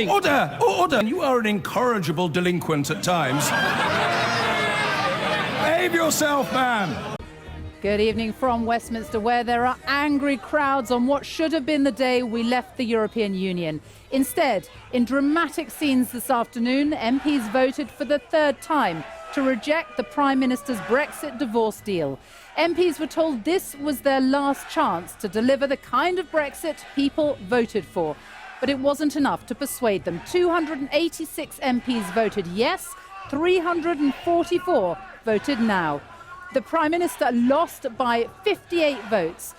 Order! Order! You are an incorrigible delinquent at times. Behave yourself, man! Good evening from Westminster, where there are angry crowds on what should have been the day we left the European Union. Instead, in dramatic scenes this afternoon, MPs voted for the third time to reject the Prime Minister's Brexit divorce deal. MPs were told this was their last chance to deliver the kind of Brexit people voted for. But it wasn't enough to persuade them. 286 MPs voted yes, 344 voted now. The Prime Minister lost by 58 votes.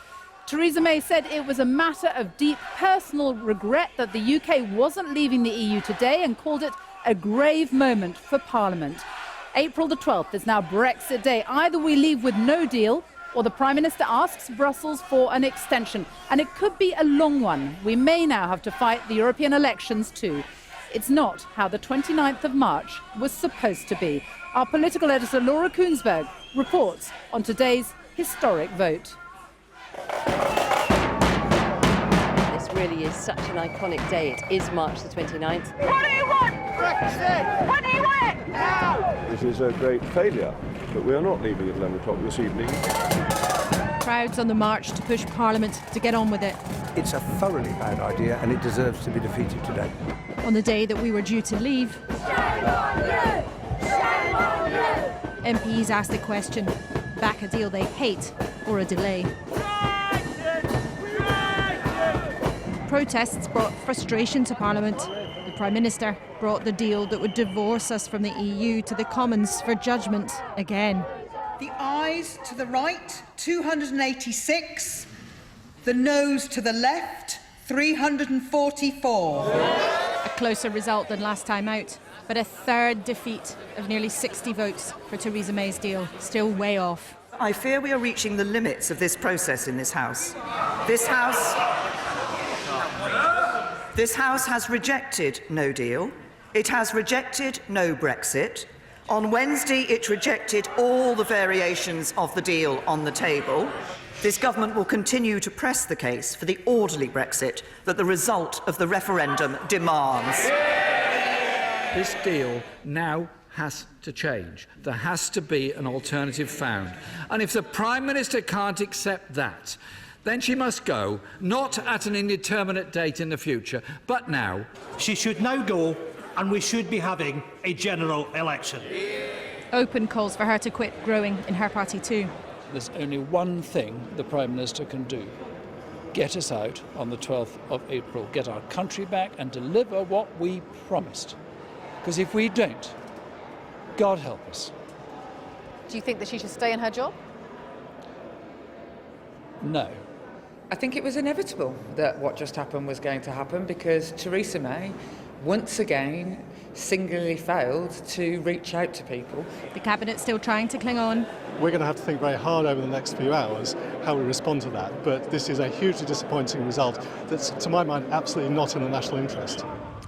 Theresa May said it was a matter of deep personal regret that the UK wasn't leaving the EU today and called it a grave moment for Parliament. April the 12th is now Brexit Day. Either we leave with no deal or the Prime Minister asks Brussels for an extension. And it could be a long one. We may now have to fight the European elections too. It's not how the 29th of March was supposed to be. Our political editor Laura Koonsberg reports on today's historic vote. This really is such an iconic day. It is March the 29th. What do you want? Brexit! What do you want? Now! This is a great failure, but we are not leaving at 11 o'clock this evening. Crowds on the march to push Parliament to get on with it. It's a thoroughly bad idea and it deserves to be defeated today. On the day that we were due to leave, Shame on you! Shame on you! MPs asked the question, back a deal they hate or a delay. Protests brought frustration to Parliament. The Prime Minister brought the deal that would divorce us from the EU to the Commons for judgment again. The ayes to the right, 286. The noes to the left, 344. A closer result than last time out, but a third defeat of nearly 60 votes for Theresa May's deal, still way off. I fear we are reaching the limits of this process in this House. This House has rejected no deal. It has rejected no Brexit. On Wednesday, it rejected all the variations of the deal on the table. This government will continue to press the case for the orderly Brexit that the result of the referendum demands. This deal now has to change. There has to be an alternative found. And if the Prime Minister can't accept that, then she must go, not at an indeterminate date in the future, but now. She should now go, and we should be having a general election. Open calls for her to quit growing in her party too. There's only one thing the Prime Minister can do. Get us out on the 12th of April, get our country back and deliver what we promised. Because if we don't, God help us. Do you think that she should stay in her job? No. I think it was inevitable that what just happened was going to happen because Theresa May once again singularly failed to reach out to people. The Cabinet's still trying to cling on. We're going to have to think very hard over the next few hours how we respond to that, but this is a hugely disappointing result that's, to my mind, absolutely not in the national interest.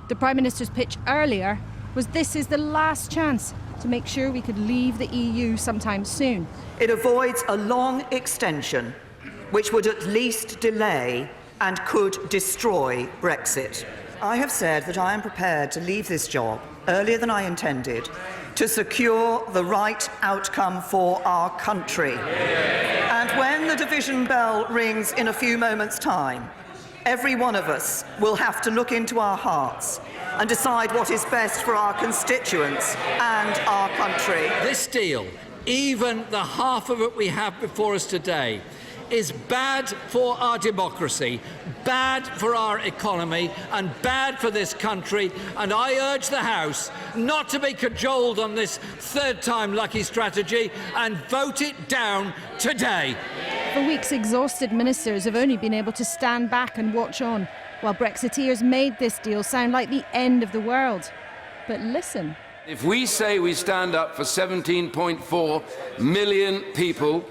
The Prime Minister's pitch earlier was this is the last chance to make sure we could leave the EU sometime soon. It avoids a long extension, which would at least delay and could destroy Brexit. I have said that I am prepared to leave this job earlier than I intended to secure the right outcome for our country. And when the division bell rings in a few moments' time, every one of us will have to look into our hearts and decide what is best for our constituents and our country. This deal, even the half of it we have before us today, is bad for our democracy, bad for our economy and bad for this country, and I urge the House not to be cajoled on this third time lucky strategy and vote it down today. For weeks, exhausted ministers have only been able to stand back and watch on, while Brexiteers made this deal sound like the end of the world. But listen. If we say we stand up for 17.4 million people,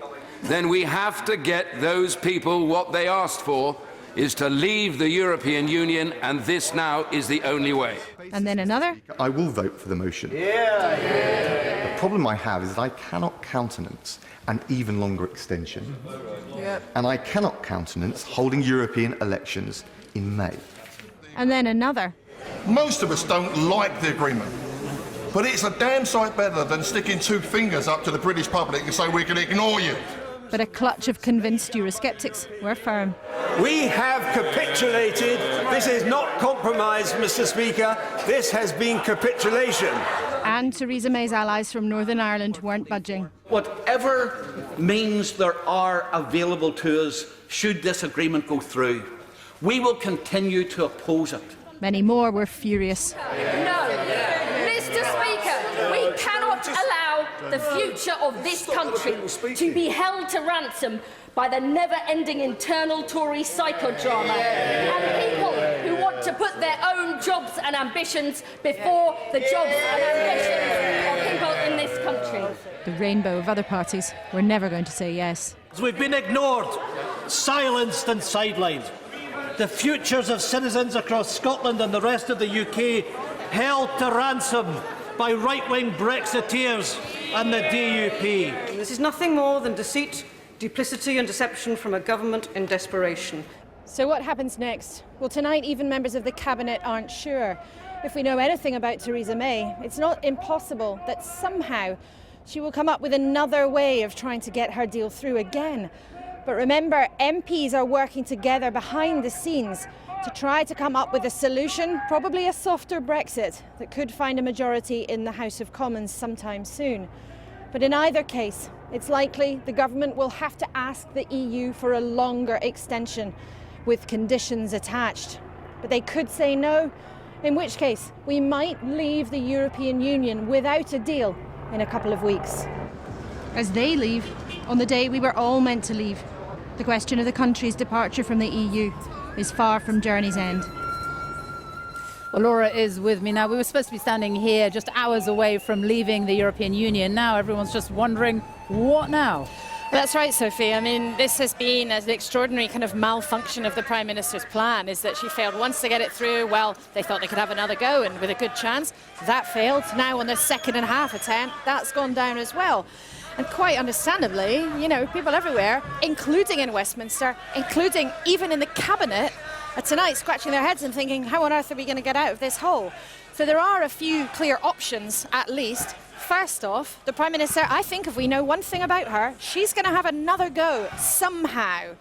then we have to get those people what they asked for, is to leave the European Union, and this now is the only way. And then another. I will vote for the motion. The problem I have is that I cannot countenance an even longer extension, and I cannot countenance holding European elections in May. And then another. Most of us don't like the agreement, but it's a damn sight better than sticking two fingers up to the British public and say we can ignore you. But a clutch of convinced Eurosceptics were firm. We have capitulated. This is not compromise, Mr. Speaker. This has been capitulation. And Theresa May's allies from Northern Ireland weren't budging. Whatever means there are available to us should this agreement go through, we will continue to oppose it. Many more were furious. No. Mr. Speaker, we cannot allow the future of this country to be held to ransom by the never-ending internal Tory psychodrama and people who want to put their own jobs and ambitions before the jobs and ambitions of people in this country. The rainbow of other parties were never going to say yes. We've been ignored, silenced and sidelined. The futures of citizens across Scotland and the rest of the UK held to ransom by right-wing Brexiteers and the DUP. This is nothing more than deceit, duplicity and deception from a government in desperation. So what happens next? Well, tonight even members of the Cabinet aren't sure. If we know anything about Theresa May, it's not impossible that somehow she will come up with another way of trying to get her deal through again. But remember, MPs are working together behind the scenes to try to come up with a solution, probably a softer Brexit, that could find a majority in the House of Commons sometime soon. But in either case, it's likely the government will have to ask the EU for a longer extension with conditions attached. But they could say no, in which case we might leave the European Union without a deal in a couple of weeks. As they leave, on the day we were all meant to leave, the question of the country's departure from the EU is far from journey's end. Well, Laura is with me now. We were supposed to be standing here just hours away from leaving the European Union. Now everyone's just wondering, what now? That's right, Sophie. I mean, this has been an extraordinary kind of malfunction of the Prime Minister's plan, is that she failed once to get it through. Well, they thought they could have another go, and with a good chance. That failed. Now on the second and a half attempt, that's gone down as well. And quite understandably, you know, people everywhere, including in Westminster, including even in the Cabinet, are tonight scratching their heads and thinking, how on earth are we going to get out of this hole? So there are a few clear options, at least. First off, the Prime Minister, I think if we know one thing about her, she's going to have another go somehow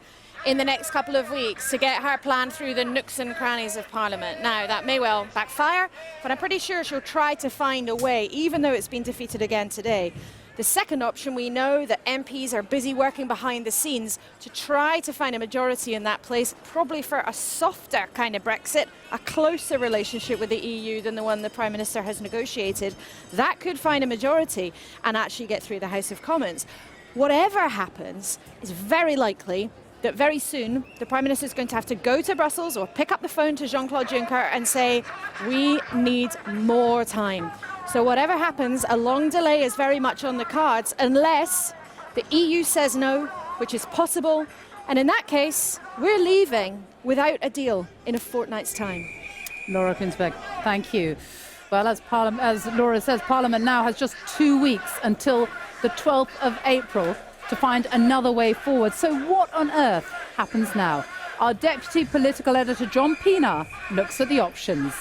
in the next couple of weeks to get her plan through the nooks and crannies of Parliament. Now, that may well backfire, but I'm pretty sure she'll try to find a way, even though it's been defeated again today. The second option, we know that MPs are busy working behind the scenes to try to find a majority in that place, probably for a softer kind of Brexit, a closer relationship with the EU than the one the Prime Minister has negotiated. That could find a majority and actually get through the House of Commons. Whatever happens, it's very likely that very soon the Prime Minister is going to have to go to Brussels or pick up the phone to Jean-Claude Juncker and say, we need more time. So whatever happens, a long delay is very much on the cards, unless the EU says no, which is possible. And in that case, we're leaving without a deal in a fortnight's time. Laura Kunsberg, thank you. Well, as Laura says, Parliament now has just 2 weeks until the 12th of April to find another way forward. So what on earth happens now? Our deputy political editor, John Pienaar, looks at the options.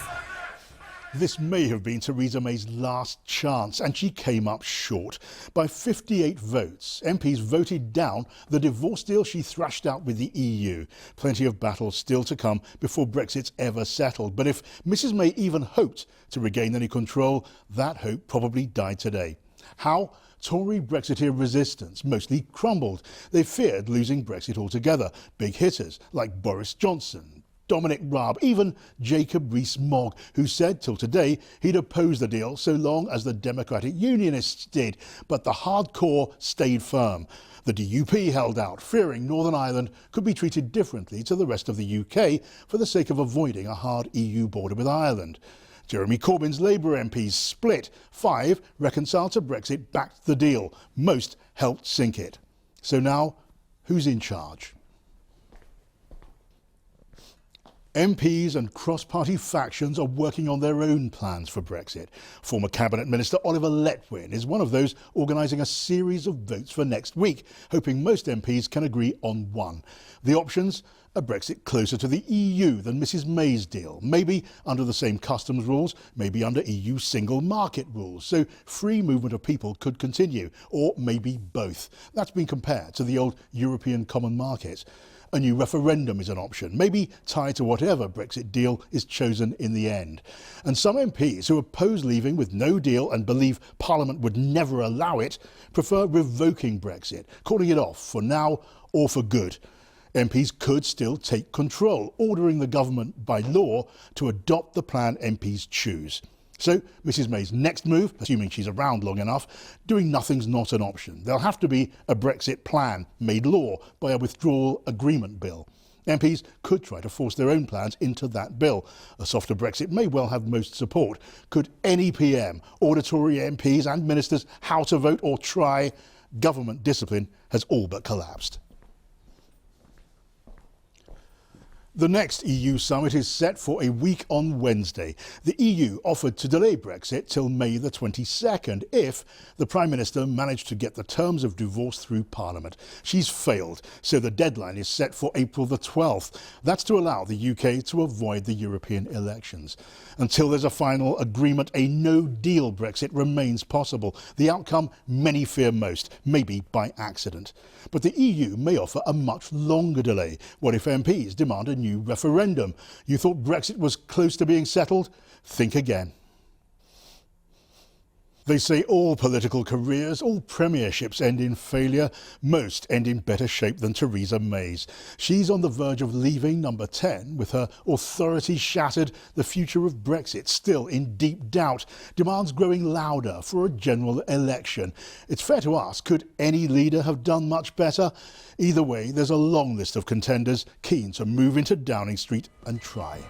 This may have been Theresa May's last chance, and she came up short. By 58 votes, MPs voted down the divorce deal she thrashed out with the EU. Plenty of battles still to come before Brexit's ever settled. But if Mrs May even hoped to regain any control, that hope probably died today. How? Tory Brexiteer resistance mostly crumbled. They feared losing Brexit altogether. Big hitters like Boris Johnson, Dominic Raab, even Jacob Rees-Mogg, who said till today he'd oppose the deal so long as the Democratic Unionists did. But the hardcore stayed firm. The DUP held out, fearing Northern Ireland could be treated differently to the rest of the UK for the sake of avoiding a hard EU border with Ireland. Jeremy Corbyn's Labour MPs split. 5 reconciled to Brexit backed the deal. Most helped sink it. So now, who's in charge? MPs and cross-party factions are working on their own plans for Brexit. Former Cabinet Minister Oliver Letwin is one of those organising a series of votes for next week, hoping most MPs can agree on one. The options? A Brexit closer to the EU than Mrs May's deal, maybe under the same customs rules, maybe under EU single market rules, so free movement of people could continue, or maybe both. That's been compared to the old European common market. A new referendum is an option, maybe tied to whatever Brexit deal is chosen in the end. And some MPs who oppose leaving with no deal and believe Parliament would never allow it prefer revoking Brexit, calling it off for now or for good. MPs could still take control, ordering the government by law to adopt the plan MPs choose. So Mrs May's next move, assuming she's around long enough, doing nothing's not an option. There'll have to be a Brexit plan made law by a withdrawal agreement bill. MPs could try to force their own plans into that bill. A softer Brexit may well have most support. Could any PM order Tory MPs and ministers how to vote or try? Government discipline has all but collapsed. The next EU summit is set for a week on Wednesday. The EU offered to delay Brexit till May the 22nd if the Prime Minister managed to get the terms of divorce through Parliament. She's failed, so the deadline is set for April the 12th. That's to allow the UK to avoid the European elections. Until there's a final agreement, a no-deal Brexit remains possible. The outcome many fear most, maybe by accident. But the EU may offer a much longer delay. What if MPs demand a new referendum? You thought Brexit was close to being settled? Think again. They say all political careers, all premierships end in failure. Most end in better shape than Theresa May's. She's on the verge of leaving number 10 with her authority shattered, the future of Brexit still in deep doubt, demands growing louder for a general election. It's fair to ask, could any leader have done much better? Either way, there's a long list of contenders keen to move into Downing Street and try.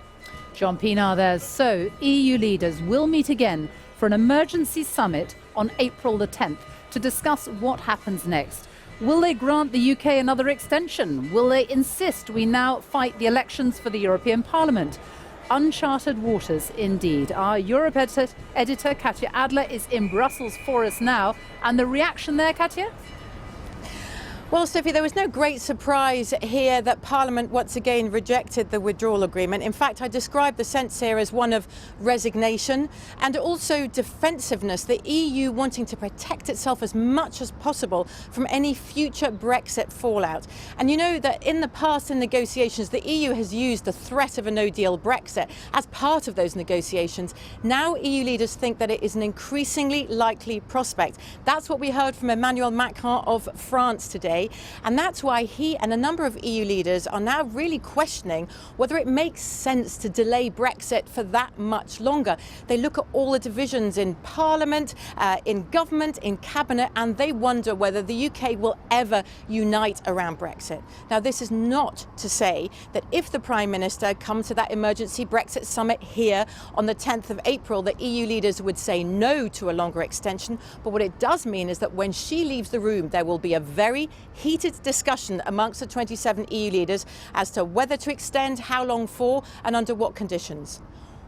John Pienaar there. So, EU leaders will meet again for an emergency summit on April the 10th to discuss what happens next. Will they grant the UK another extension? Will they insist we now fight the elections for the European Parliament? Uncharted waters indeed. Our Europe editor Katya Adler is in Brussels for us now. And the reaction there, Katya? Well, Sophie, there was no great surprise here that Parliament once again rejected the withdrawal agreement. In fact, I describe the sense here as one of resignation and also defensiveness, the EU wanting to protect itself as much as possible from any future Brexit fallout. And you know that in the past in negotiations, the EU has used the threat of a no-deal Brexit as part of those negotiations. Now EU leaders think that it is an increasingly likely prospect. That's what we heard from Emmanuel Macron of France today. And that's why he and a number of EU leaders are now really questioning whether it makes sense to delay Brexit for that much longer. They look at all the divisions in Parliament, in government, in cabinet, and they wonder whether the UK will ever unite around Brexit. Now, this is not to say that if the Prime Minister comes to that emergency Brexit summit here on the 10th of April, that EU leaders would say no to a longer extension. But what it does mean is that when she leaves the room, there will be a very heated discussion amongst the 27 EU leaders as to whether to extend, how long for, and under what conditions.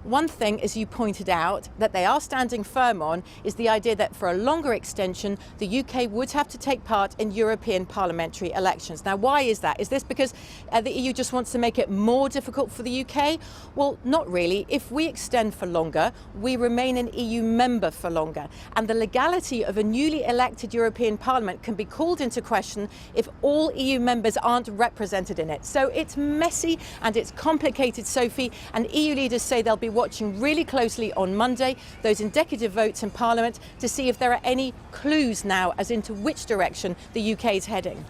One thing, as you pointed out, that they are standing firm on is the idea that for a longer extension, the UK would have to take part in European parliamentary elections. Now, why is that? Is this because the EU just wants to make it more difficult for the UK? Well, not really. If we extend for longer, we remain an EU member for longer. And the legality of a newly elected European Parliament can be called into question if all EU members aren't represented in it. So it's messy and it's complicated, Sophie, and EU leaders say they'll be watching really closely on Monday those indicative votes in Parliament to see if there are any clues now as into which direction the UK is heading.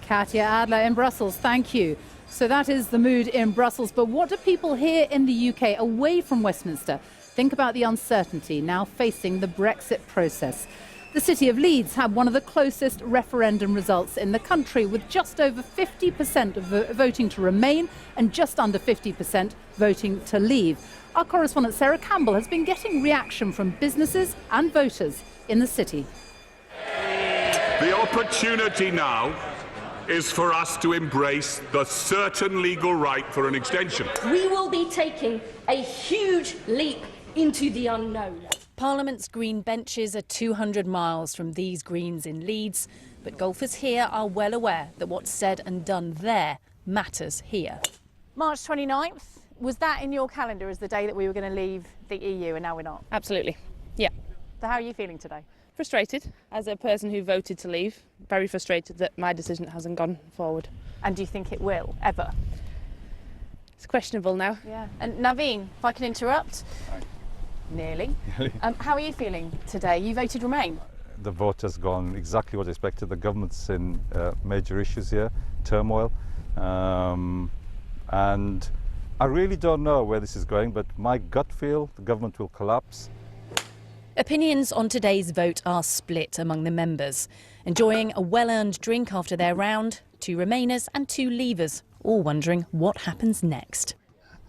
Katya Adler in Brussels, thank you. So that is the mood in Brussels. But what do people here in the UK, away from Westminster, think about the uncertainty now facing the Brexit process? The city of Leeds had one of the closest referendum results in the country, with just over 50% of voting to remain and just under 50% voting to leave. Our correspondent Sarah Campbell has been getting reaction from businesses and voters in the city. The opportunity now is for us to embrace the certain legal right for an extension. We will be taking a huge leap into the unknown. Parliament's green benches are 200 miles from these greens in Leeds, but golfers here are well aware that what's said and done there matters here. March 29th, was that in your calendar as the day that we were going to leave the EU, and now we're not? Absolutely, yeah. So how are you feeling today? Frustrated, as a person who voted to leave. Very frustrated that my decision hasn't gone forward. And do you think it will, ever? It's questionable now. Yeah. And Naveen, if I can interrupt. Nearly. How are you feeling today? You voted Remain. The vote has gone exactly what I expected. The government's in major issues here, turmoil. And I really don't know where this is going, but my gut feel the government will collapse. Opinions on today's vote are split among the members. Enjoying a well-earned drink after their round, 2 Remainers and 2 Leavers, all wondering what happens next.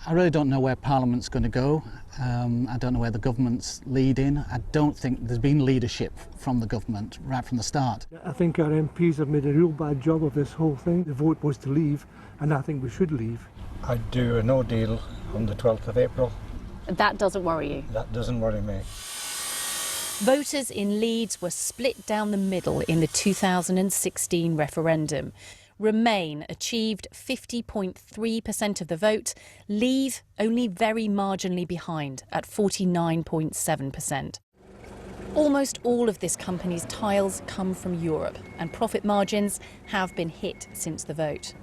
I really don't know where Parliament's going to go. I don't know where the government's leading. I don't think there's been leadership from the government right from the start. I think our MPs have made a real bad job of this whole thing. The vote was to leave, and I think we should leave. I'd do a no deal on the 12th of April. That doesn't worry you? That doesn't worry me. Voters in Leeds were split down the middle in the 2016 referendum. Remain achieved 50.3% of the vote, Leave only very marginally behind at 49.7%. Almost all of this company's tiles come from Europe, and profit margins have been hit since the vote.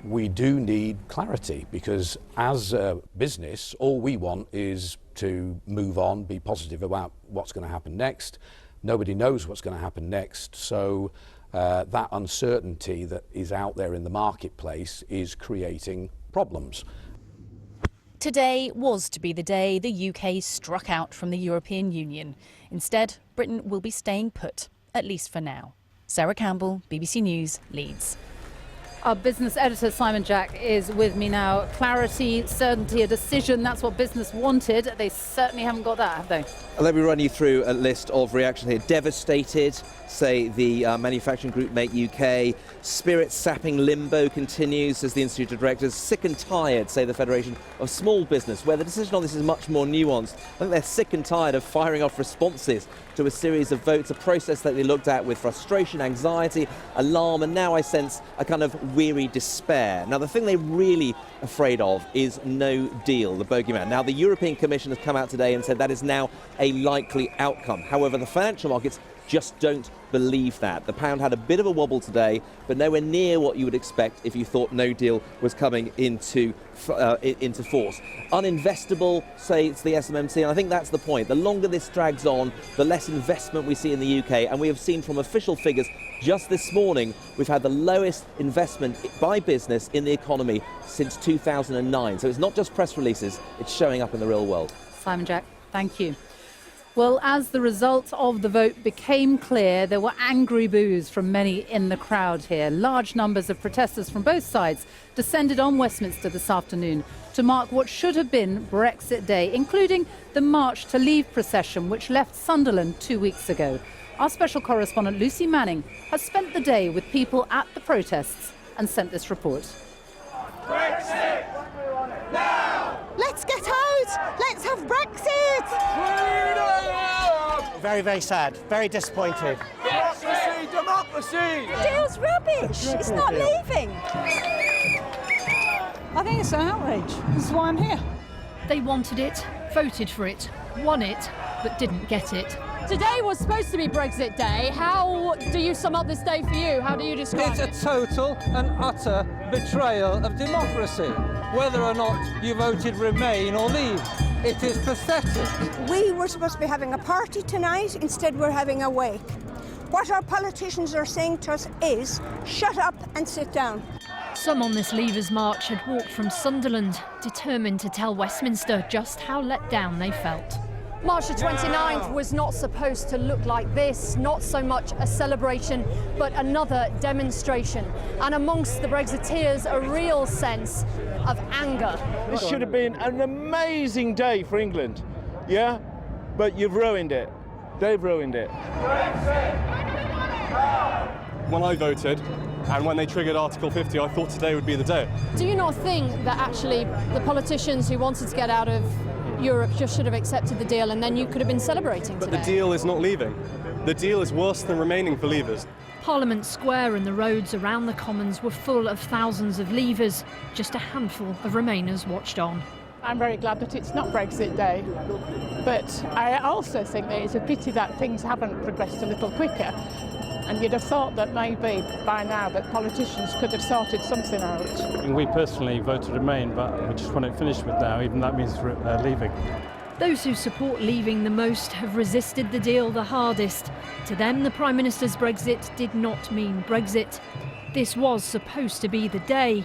We do need clarity, because as a business, all we want is to move on, be positive about what's going to happen next. Nobody knows what's going to happen next, so that uncertainty that is out there in the marketplace is creating problems. Today was to be the day the UK struck out from the European Union. Instead, Britain will be staying put, at least for now. Sarah Campbell, BBC News, Leeds. Our business editor, Simon Jack, is with me now. Clarity, certainty, a decision, that's what business wanted. They certainly haven't got that, have they? Let me run you through a list of reactions here. Devastated, say the manufacturing group Make UK. Spirit-sapping limbo continues, as the Institute of Directors. Sick and tired, say the Federation of Small Business, where the decision on this is much more nuanced. I think they're sick and tired of firing off responses to a series of votes, a process that they looked at with frustration, anxiety, alarm, and now I sense a kind of weary despair. Now, the thing they're really afraid of is no deal, the bogeyman. Now, the European Commission has come out today and said that is now a likely outcome. However, the financial markets just don't believe that. The pound had a bit of a wobble today, but nowhere near what you would expect if you thought no deal was coming into force. Uninvestable, say it's the SMMT, and I think that's the point. The longer this drags on, the less investment we see in the UK, and we have seen from official figures just this morning, we've had the lowest investment by business in the economy since 2009. So it's not just press releases, it's showing up in the real world. Simon Jack, thank you. Well, as the result of the vote became clear, there were angry boos from many in the crowd here. Large numbers of protesters from both sides descended on Westminster this afternoon to mark what should have been Brexit Day, including the March to Leave procession, which left Sunderland 2 weeks ago. Our special correspondent Lucy Manning has spent the day with people at the protests and sent this report. Brexit! Now! Let's get out! Let's have Brexit! Freedom! Very, very sad. Very disappointed. Democracy! Democracy! The deal's rubbish. It's not leaving. I think it's an outrage. This is why I'm here. They wanted it, voted for it, won it, but didn't get it. Today was supposed to be Brexit Day. How do you sum up this day for you? How do you describe it? It's a total and utter betrayal of democracy, whether or not you voted Remain or Leave. It is pathetic. We were supposed to be having a party tonight. Instead, we're having a wake. What our politicians are saying to us is, shut up and sit down. Some on this Leavers March had walked from Sunderland, determined to tell Westminster just how let down they felt. March the 29th was not supposed to look like this, not so much a celebration, but another demonstration. And amongst the Brexiteers, a real sense of anger. This should have been an amazing day for England, yeah? But you've ruined it. They've ruined it. when I voted, and when they triggered Article 50, I thought today would be the day. Do you not think that actually the politicians who wanted to get out of Europe just should have accepted the deal, and then you could have been celebrating today? But the deal is not leaving. The deal is worse than remaining for leavers. Parliament Square and the roads around the Commons were full of thousands of leavers. Just a handful of Remainers watched on. I'm very glad that it's not Brexit Day, but I also think that it's a pity that things haven't progressed a little quicker. And you'd have thought that maybe by now that politicians could have sorted something out. We personally voted Remain, but we just want it finished with now, even that means leaving. Those who support leaving the most have resisted the deal the hardest. To them, the Prime Minister's Brexit did not mean Brexit. This was supposed to be the day.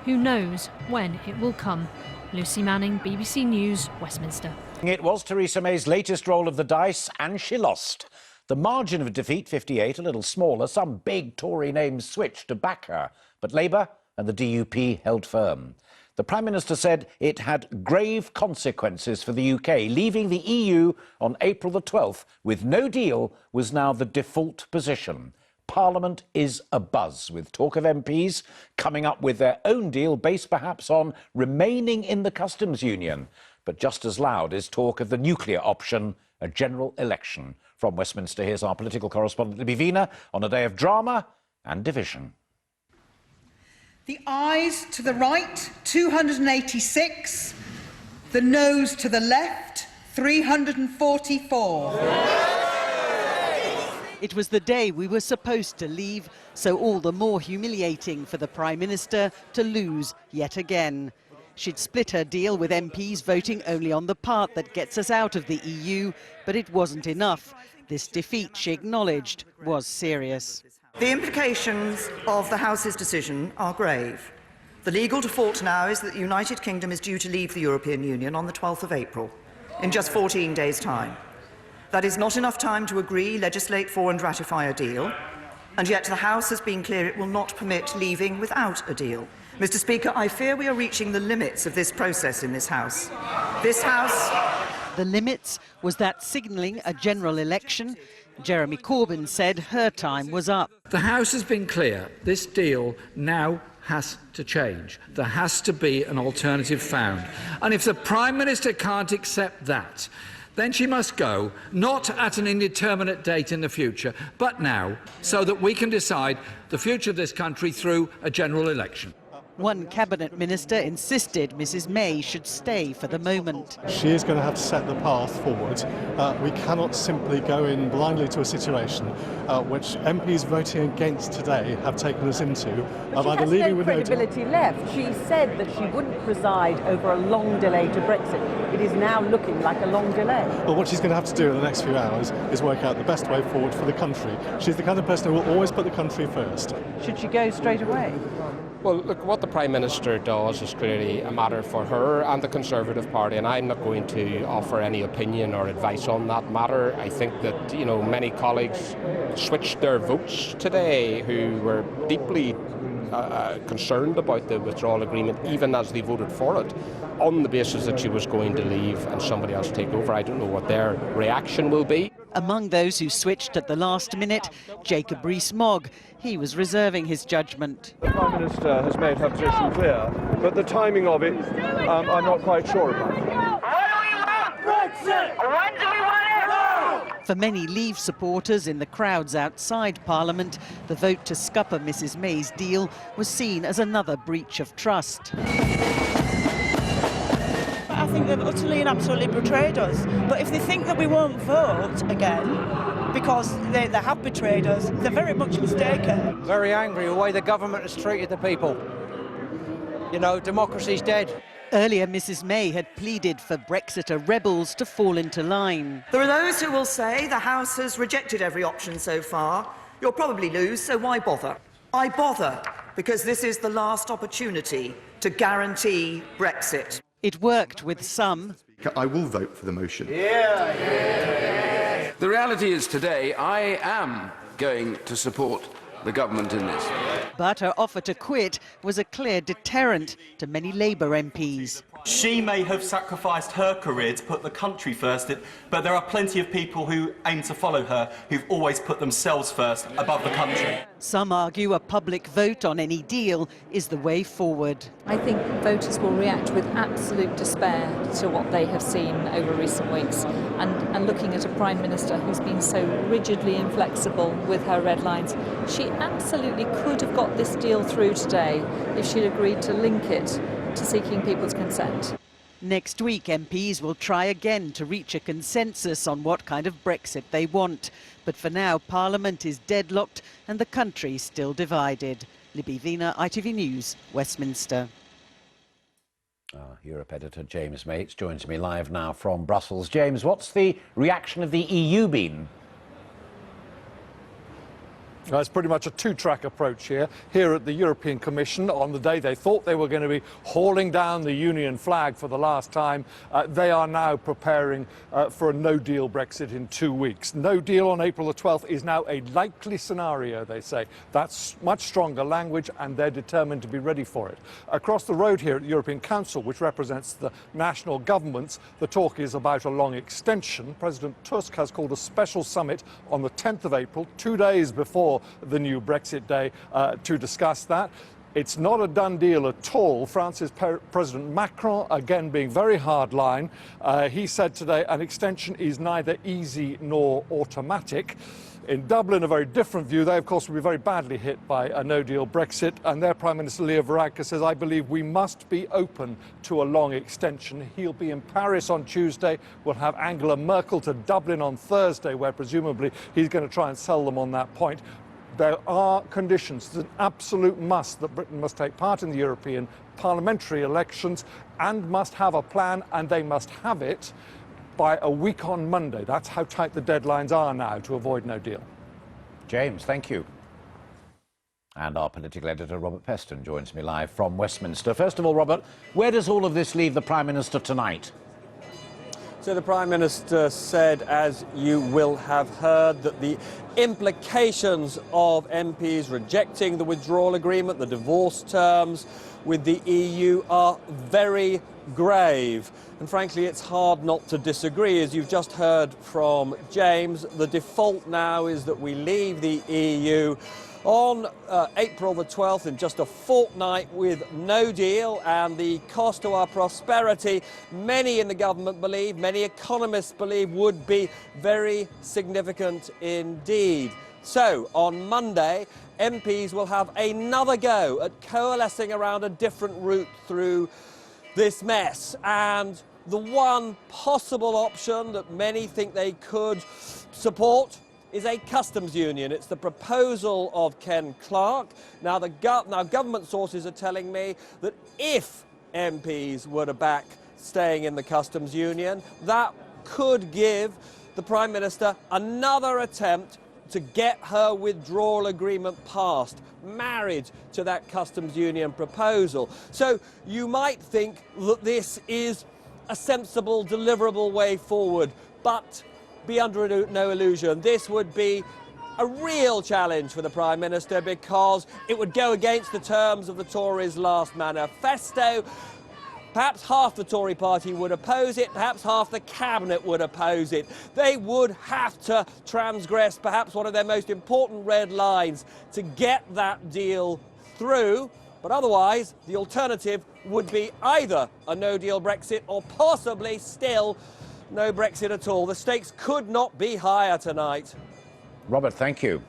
Who knows when it will come? Lucy Manning, BBC News, Westminster. It was Theresa May's latest roll of the dice, and she lost. The margin of defeat, 58, a little smaller. Some big Tory names switched to back her, but Labour and the DUP held firm. The Prime Minister said it had grave consequences for the UK. Leaving the EU on April the 12th with no deal was now the default position. Parliament is abuzz, with talk of MPs coming up with their own deal based perhaps on remaining in the customs union. But just as loud is talk of the nuclear option, a general election. From Westminster, here's our political correspondent Libby Vina on a day of drama and division. The ayes to the right, 286. The noes to the left, 344. It was the day we were supposed to leave, so all the more humiliating for the Prime Minister to lose yet again. She'd split her deal with MPs voting only on the part that gets us out of the EU, but it wasn't enough. This defeat, she acknowledged, was serious. The implications of the House's decision are grave. The legal default now is that the United Kingdom is due to leave the European Union on the 12th of April, in just 14 days' time. That is not enough time to agree, legislate for and ratify a deal, and yet the House has been clear it will not permit leaving without a deal. Mr. Speaker, I fear we are reaching the limits of this process in this House. This House... The limits was that signalling a general election. Jeremy Corbyn said her time was up. The House has been clear. This deal now has to change. There has to be an alternative found. And if the Prime Minister can't accept that, then she must go, not at an indeterminate date in the future, but now, so that we can decide the future of this country through a general election. One cabinet minister insisted Mrs May should stay for the moment. She is going to have to set the path forward. We cannot simply go in blindly to a situation which MPs voting against today have taken us into. But she has no credibility left. She said that she wouldn't preside over a long delay to Brexit. It is now looking like a long delay. Well, what she's going to have to do in the next few hours is work out the best way forward for the country. She's the kind of person who will always put the country first. Should she go straight away? Well, look, what the Prime Minister does is clearly a matter for her and the Conservative Party, and I'm not going to offer any opinion or advice on that matter. I think that, you know, many colleagues switched their votes today who were deeply concerned about the withdrawal agreement, even as they voted for it, on the basis that she was going to leave and somebody else take over. I don't know what their reaction will be. Among those who switched at the last minute, Jacob Rees-Mogg. He was reserving his judgment. The Prime Minister has made her position clear, but the timing of it, I'm not quite sure about. Brexit! When do we want it? No! For many Leave supporters in the crowds outside Parliament, the vote to scupper Mrs May's deal was seen as another breach of trust. I think they've utterly and absolutely betrayed us. But if they think that we won't vote again because they have betrayed us, they're very much mistaken. Very angry the way the government has treated the people. You know, democracy's dead. Earlier, Mrs May had pleaded for Brexiter rebels to fall into line. There are those who will say the House has rejected every option so far. You'll probably lose, so why bother? I bother because this is the last opportunity to guarantee Brexit. It worked with some. I will vote for the motion. The reality is today I am going to support the government in this. But her offer to quit was a clear deterrent to many Labour MPs. She may have sacrificed her career to put the country first, but there are plenty of people who aim to follow her who've always put themselves first above the country. Some argue a public vote on any deal is the way forward. I think voters will react with absolute despair to what they have seen over recent weeks, and looking at a Prime Minister who's been so rigidly inflexible with her red lines. She absolutely could have got this deal through today if she'd agreed to link it to seeking people's consent. Next week, MPs will try again to reach a consensus on what kind of Brexit they want. But for now, Parliament is deadlocked and the country still divided. Libby Vina, ITV News, Westminster. Our Europe editor James Mates joins me live now from Brussels. James, what's the reaction of the EU been? It's pretty much a two-track approach here. Here at the European Commission, on the day they thought they were going to be hauling down the Union flag for the last time, they are now preparing for a no-deal Brexit in 2 weeks. No deal on April the 12th is now a likely scenario, they say. That's much stronger language, and they're determined to be ready for it. Across the road here at the European Council, which represents the national governments, the talk is about a long extension. President Tusk has called a special summit on the 10th of April, 2 days before the new Brexit day, to discuss that. It's not a done deal at all. France's President Macron, again being very hardline, he said today an extension is neither easy nor automatic. In Dublin, a very different view. They, of course, will be very badly hit by a no-deal Brexit, and their Prime Minister Leo Varadkar says, I believe we must be open to a long extension. He'll be in Paris on Tuesday. We'll have Angela Merkel to Dublin on Thursday, where presumably he's going to try and sell them on that point. There are conditions. It's an absolute must that Britain must take part in the European parliamentary elections and must have a plan, and they must have it by a week on Monday. That's how tight the deadlines are now to avoid no deal. James, thank you. And our political editor, Robert Peston, joins me live from Westminster. First of all, Robert, where does all of this leave the Prime Minister tonight? So the Prime Minister said, as you will have heard, that the implications of MPs rejecting the withdrawal agreement, the divorce terms with the EU, are very grave. And frankly, it's hard not to disagree. As you've just heard from James, the default now is that we leave the EU on April the 12th, in just a fortnight, with no deal, and the cost to our prosperity, many in the government believe, many economists believe, would be very significant indeed. So on Monday, MPs will have another go at coalescing around a different route through this mess, and the one possible option that many think they could support is a customs union. It's the proposal of Ken Clarke. Now, government sources are telling me that if MPs were to back staying in the customs union, that could give the Prime Minister another attempt to get her withdrawal agreement passed, married to that customs union proposal. So you might think that this is a sensible, deliverable way forward, but be under no illusion, this would be a real challenge for the Prime Minister, because it would go against the terms of the Tories' last manifesto. Perhaps half the Tory party would oppose it, perhaps half the cabinet would oppose it. They would have to transgress perhaps one of their most important red lines to get that deal through. But otherwise, the alternative would be either a no-deal Brexit or possibly still no Brexit at all. The stakes could not be higher tonight. Robert, thank you.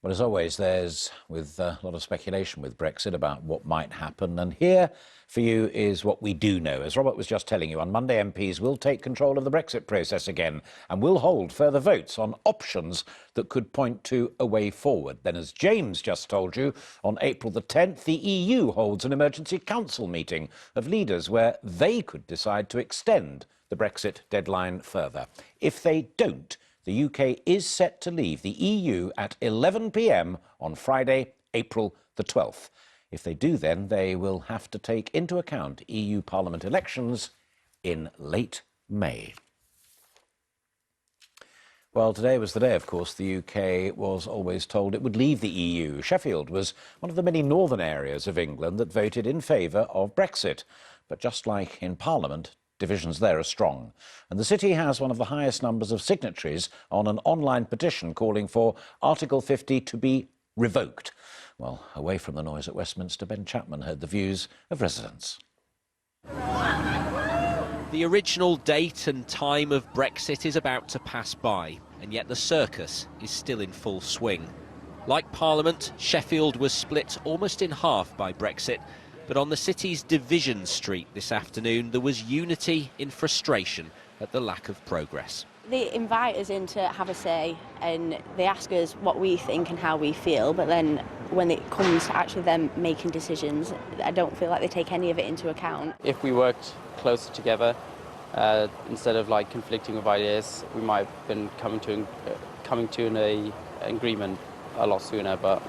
Well, as always, there's a lot of speculation with Brexit about what might happen. And here for you is what we do know. As Robert was just telling you, on Monday, MPs will take control of the Brexit process again and will hold further votes on options that could point to a way forward. Then, as James just told you, on April the 10th, the EU holds an emergency council meeting of leaders where they could decide to extend the Brexit deadline further. If they don't, the UK is set to leave the EU at 11 p.m. on Friday, April the 12th. If they do, then they will have to take into account EU Parliament elections in late May. Well, today was the day, of course, the UK was always told it would leave the EU. Sheffield was one of the many northern areas of England that voted in favour of Brexit. But just like in Parliament, divisions there are strong. And the city has one of the highest numbers of signatories on an online petition calling for Article 50 to be revoked. Well, away from the noise at Westminster, Ben Chapman heard the views of residents. The original date and time of Brexit is about to pass by, and yet the circus is still in full swing. Like Parliament, Sheffield was split almost in half by Brexit, but on the city's Division Street this afternoon there was unity in frustration at the lack of progress. They invite us in to have a say and they ask us what we think and how we feel, but then when it comes to actually them making decisions, I don't feel like they take any of it into account. If we worked closer together, instead of like conflicting with ideas, we might have been coming to an agreement a lot sooner, but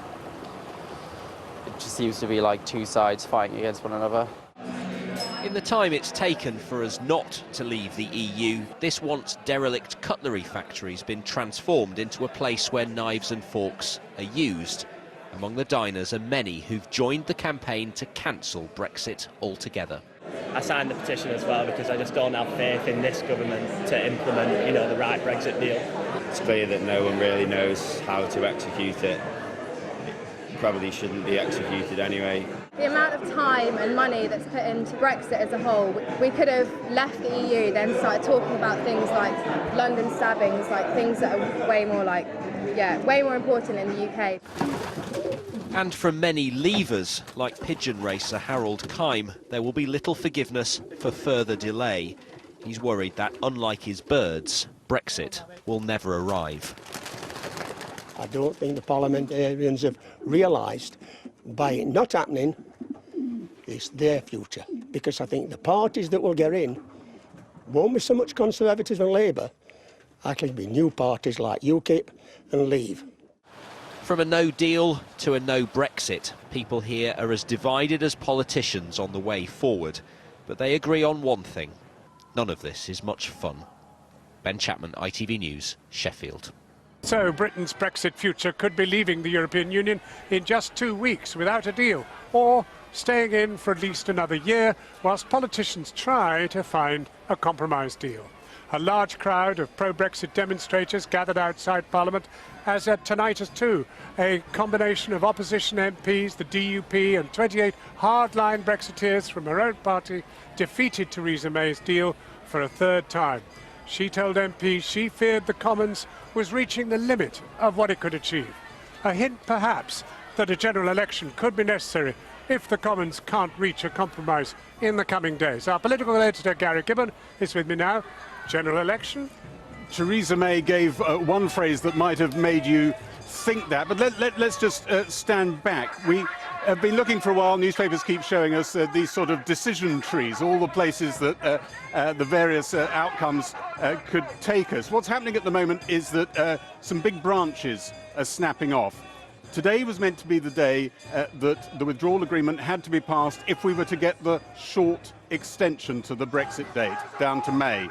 it just seems to be like two sides fighting against one another. In the time it's taken for us not to leave the EU, this once derelict cutlery factory's been transformed into a place where knives and forks are used. Among the diners are many who've joined the campaign to cancel Brexit altogether. I signed the petition as well because I just don't have faith in this government to implement, the right Brexit deal. It's clear that no one really knows how to execute it. It probably shouldn't be executed anyway. The amount of time and money that's put into Brexit as a whole, we could have left the EU, then started talking about things like London stabbings, like things that are way more important in the UK. And from many leavers, like pigeon racer Harold Keim, there will be little forgiveness for further delay. He's worried that, unlike his birds, Brexit will never arrive. I don't think the parliamentarians have realised by it not happening, it's their future. Because I think the parties that will get in won't be so much Conservatives and Labour, actually be new parties like UKIP and Leave. From a no deal to a no Brexit, people here are as divided as politicians on the way forward. But they agree on one thing: none of this is much fun. Ben Chapman, ITV News, Sheffield. So Britain's Brexit future could be leaving the European Union in just 2 weeks without a deal, or staying in for at least another year whilst politicians try to find a compromise deal. A large crowd of pro-Brexit demonstrators gathered outside Parliament, as at tonight's too. A combination of opposition MPs, the DUP and 28 hardline Brexiteers from her own party defeated Theresa May's deal for a third time. She told MPs she feared the Commons was reaching the limit of what it could achieve. A hint, perhaps, that a general election could be necessary if the Commons can't reach a compromise in the coming days. Our political editor, Gary Gibbon, is with me now. General election? Theresa May gave one phrase that might have made you think that, but let's just stand back. We have been looking for a while. Newspapers keep showing us these sort of decision trees, all the places that the various outcomes could take us. What's happening at the moment is that some big branches are snapping off. Today was meant to be the day that the withdrawal agreement had to be passed if we were to get the short extension to the Brexit date down to May.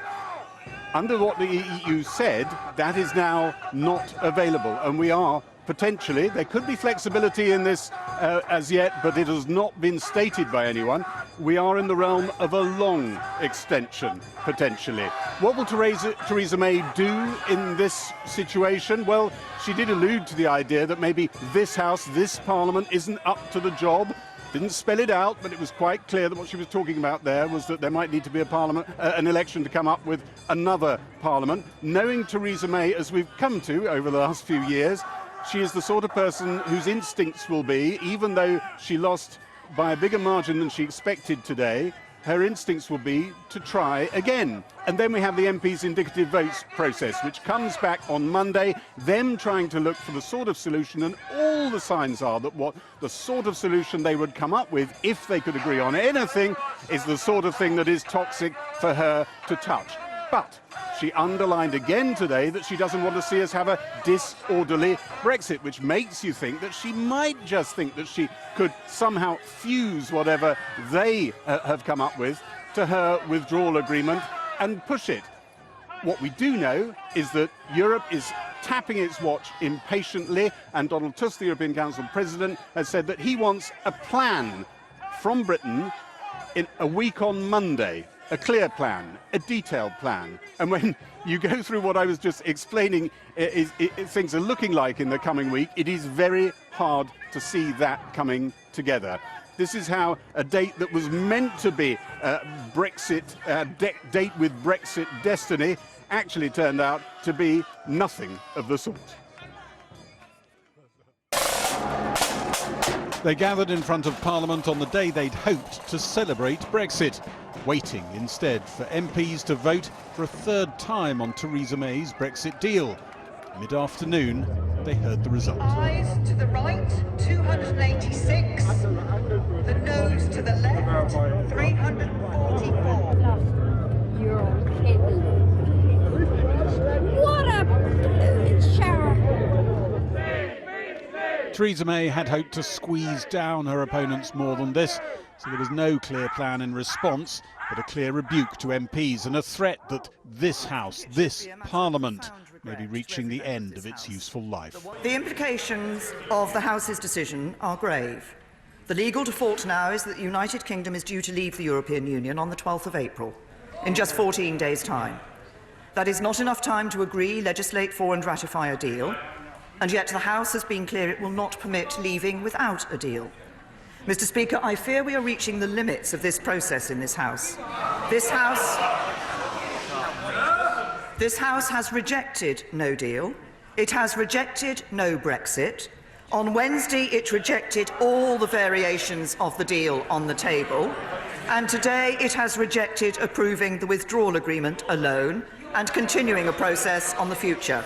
Under what the EU said, that is now not available, and we are potentially, there could be flexibility in this as yet, but it has not been stated by anyone. We are in the realm of a long extension, potentially. What will Theresa May do in this situation? Well, she did allude to the idea that maybe this House, this Parliament, isn't up to the job. Didn't spell it out, but it was quite clear that what she was talking about there was that there might need to be a parliament, an election to come up with another parliament. Knowing Theresa May, as we've come to over the last few years, she is the sort of person whose instincts will be, even though she lost by a bigger margin than she expected today, her instincts will be to try again. And then we have the MPs' indicative votes process, which comes back on Monday, them trying to look for the sort of solution, and all the signs are that what the sort of solution they would come up with, if they could agree on anything, is the sort of thing that is toxic for her to touch. But she underlined again today that she doesn't want to see us have a disorderly Brexit, which makes you think that she might just think that she could somehow fuse whatever they have come up with to her withdrawal agreement and push it. What we do know is that Europe is tapping its watch impatiently, and Donald Tusk, the European Council President, has said that he wants a plan from Britain in a week on Monday, a clear plan, a detailed plan. And when you go through what I was just explaining, things are looking like in the coming week, it is very hard to see that coming together. This is how a date that was meant to be Brexit, date with Brexit destiny actually turned out to be nothing of the sort. They gathered in front of Parliament on the day they'd hoped to celebrate Brexit, waiting instead for MPs to vote for a third time on Theresa May's Brexit deal. Mid-afternoon, they heard the result. Ayes to the right, 286. The noes to the left, 344. You're kidding. What a shower. Theresa May had hoped to squeeze down her opponents more than this, so there was no clear plan in response, but a clear rebuke to MPs and a threat that this House, this Parliament, may be reaching the end of its useful life. The implications of the House's decision are grave. The legal default now is that the United Kingdom is due to leave the European Union on the 12th of April, in just 14 days' time. That is not enough time to agree, legislate for and ratify a deal, and yet the House has been clear it will not permit leaving without a deal. Mr. Speaker, I fear we are reaching the limits of this process in this House. This House has rejected no deal. It has rejected no Brexit. On Wednesday, it rejected all the variations of the deal on the table. And today, it has rejected approving the withdrawal agreement alone and continuing a process on the future.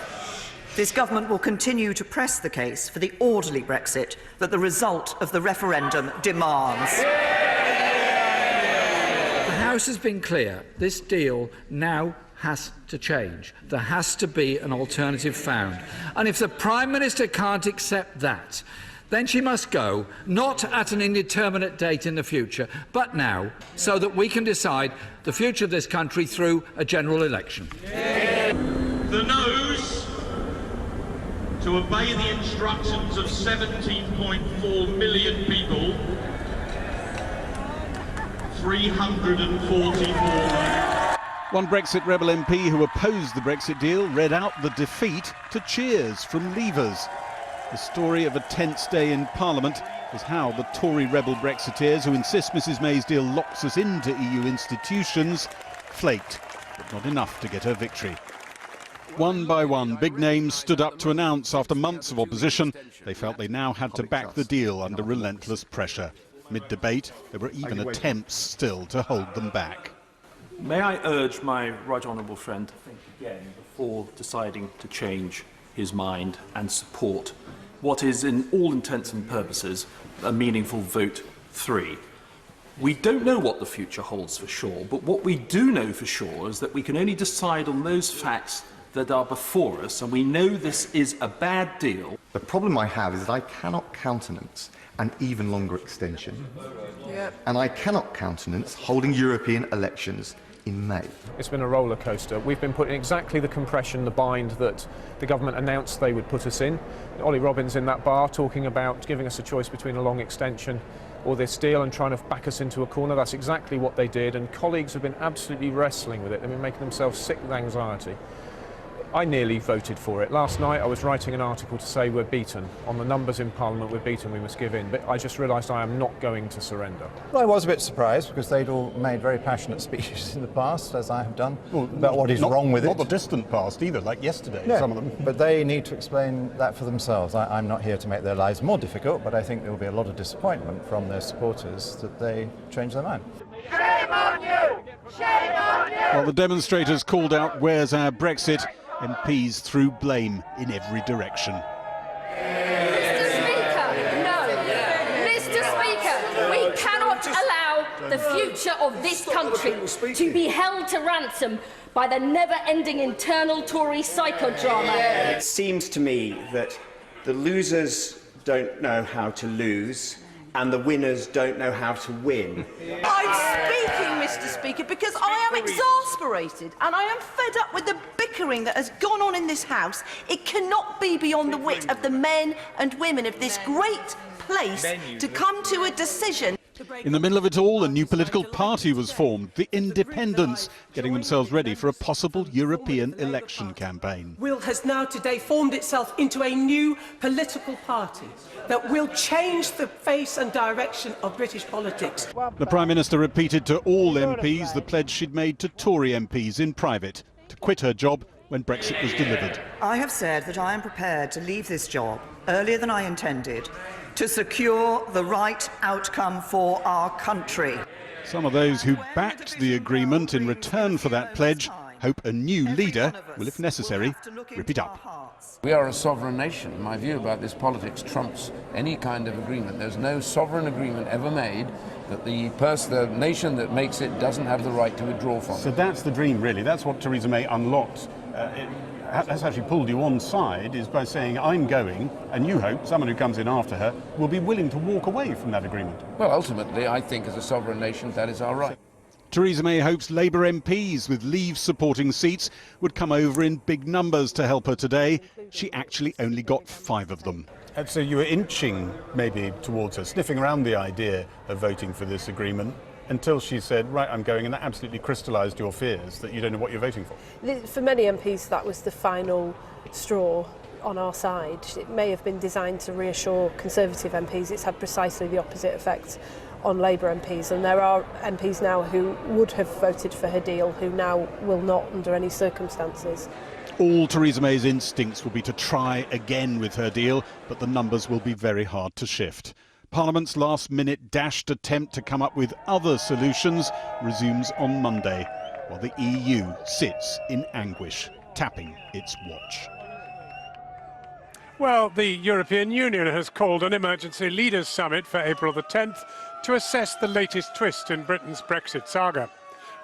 This government will continue to press the case for the orderly Brexit that the result of the referendum demands. The House has been clear. This deal now has to change. There has to be an alternative found. And if the Prime Minister can't accept that, then she must go, not at an indeterminate date in the future, but now, so that we can decide the future of this country through a general election. The noes to obey the instructions of 17.4 million people, 344. One Brexit rebel MP who opposed the Brexit deal read out the defeat to cheers from Leavers. The story of a tense day in Parliament is how the Tory rebel Brexiteers who insist Mrs May's deal locks us into EU institutions flaked, but not enough to get her victory. One by one, big names stood up to announce after months of opposition they felt they now had to back the deal under relentless pressure. Mid-debate, there were even attempts still to hold them back. May I urge my right honourable friend to think again before deciding to change his mind and support what is, in all intents and purposes, a meaningful vote 3. We don't know what the future holds for sure, but what we do know for sure is that we can only decide on those facts that are before us, and we know this is a bad deal. The problem I have is that I cannot countenance an even longer extension, and I cannot countenance holding European elections in May. It's been a roller coaster. We've been put in exactly the compression, the bind that the government announced they would put us in. Ollie Robbins in that bar talking about giving us a choice between a long extension or this deal and trying to back us into a corner. That's exactly what they did, and colleagues have been absolutely wrestling with it. They've been making themselves sick with anxiety. I nearly voted for it. Last night I was writing an article to say we're beaten. On the numbers in Parliament, we're beaten, we must give in. But I just realised I am not going to surrender. Well, I was a bit surprised because they'd all made very passionate speeches in the past, as I have done, about what is wrong with it. Not the distant past either, like yesterday, Yeah, some of them. but they need to explain that for themselves. I'm not here to make their lives more difficult, but I think there will be a lot of disappointment from their supporters that they change their mind. Shame on you! Shame on you! While the demonstrators called out, "Where's our Brexit?" MPs threw blame in every direction. Mr. Speaker, no. Mr. Speaker, we cannot allow the future of this country to be held to ransom by the never-ending internal Tory psychodrama. It seems to me that the losers don't know how to lose and the winners don't know how to win. I'm speaking, Mr. Speaker, because I am exasperated and I am fed up with the bickering that has gone on in this House. It cannot be beyond the wit of the men and women of this great place to come to a decision. In the middle of it all, a new political party was formed, the Independents, getting themselves ready for a possible European election campaign. Will has now today formed itself into a new political party that will change the face and direction of British politics. The Prime Minister repeated to all MPs the pledge she'd made to Tory MPs in private, to quit her job when Brexit was delivered. I have said that I am prepared to leave this job earlier than I intended to secure the right outcome for our country. Some of those who backed the agreement in return for that pledge hope a new leader will, if necessary, rip it up. We are a sovereign nation. My view about this politics trumps any kind of agreement. There's no sovereign agreement ever made that the nation that makes it doesn't have the right to withdraw from. So that's the dream, really. That's what Theresa May unlocked. That's actually pulled you on side, is by saying, I'm going, and you hope someone who comes in after her will be willing to walk away from that agreement. Well, ultimately, I think as a sovereign nation, that is our right. Theresa May hopes Labour MPs with Leave supporting seats would come over in big numbers to help her today. She actually only got 5 of them. And so you were inching maybe towards her, sniffing around the idea of voting for this agreement, until she said, right, I'm going, and that absolutely crystallised your fears that you don't know what you're voting for. For many MPs, that was the final straw on our side. It may have been designed to reassure Conservative MPs. It's had precisely the opposite effect on Labour MPs, and there are MPs now who would have voted for her deal who now will not under any circumstances. All Theresa May's instincts will be to try again with her deal, but the numbers will be very hard to shift. Parliament's last-minute dashed attempt to come up with other solutions resumes on Monday, while the EU sits in anguish, tapping its watch. Well, the European Union has called an emergency leaders' summit for April the 10th to assess the latest twist in Britain's Brexit saga,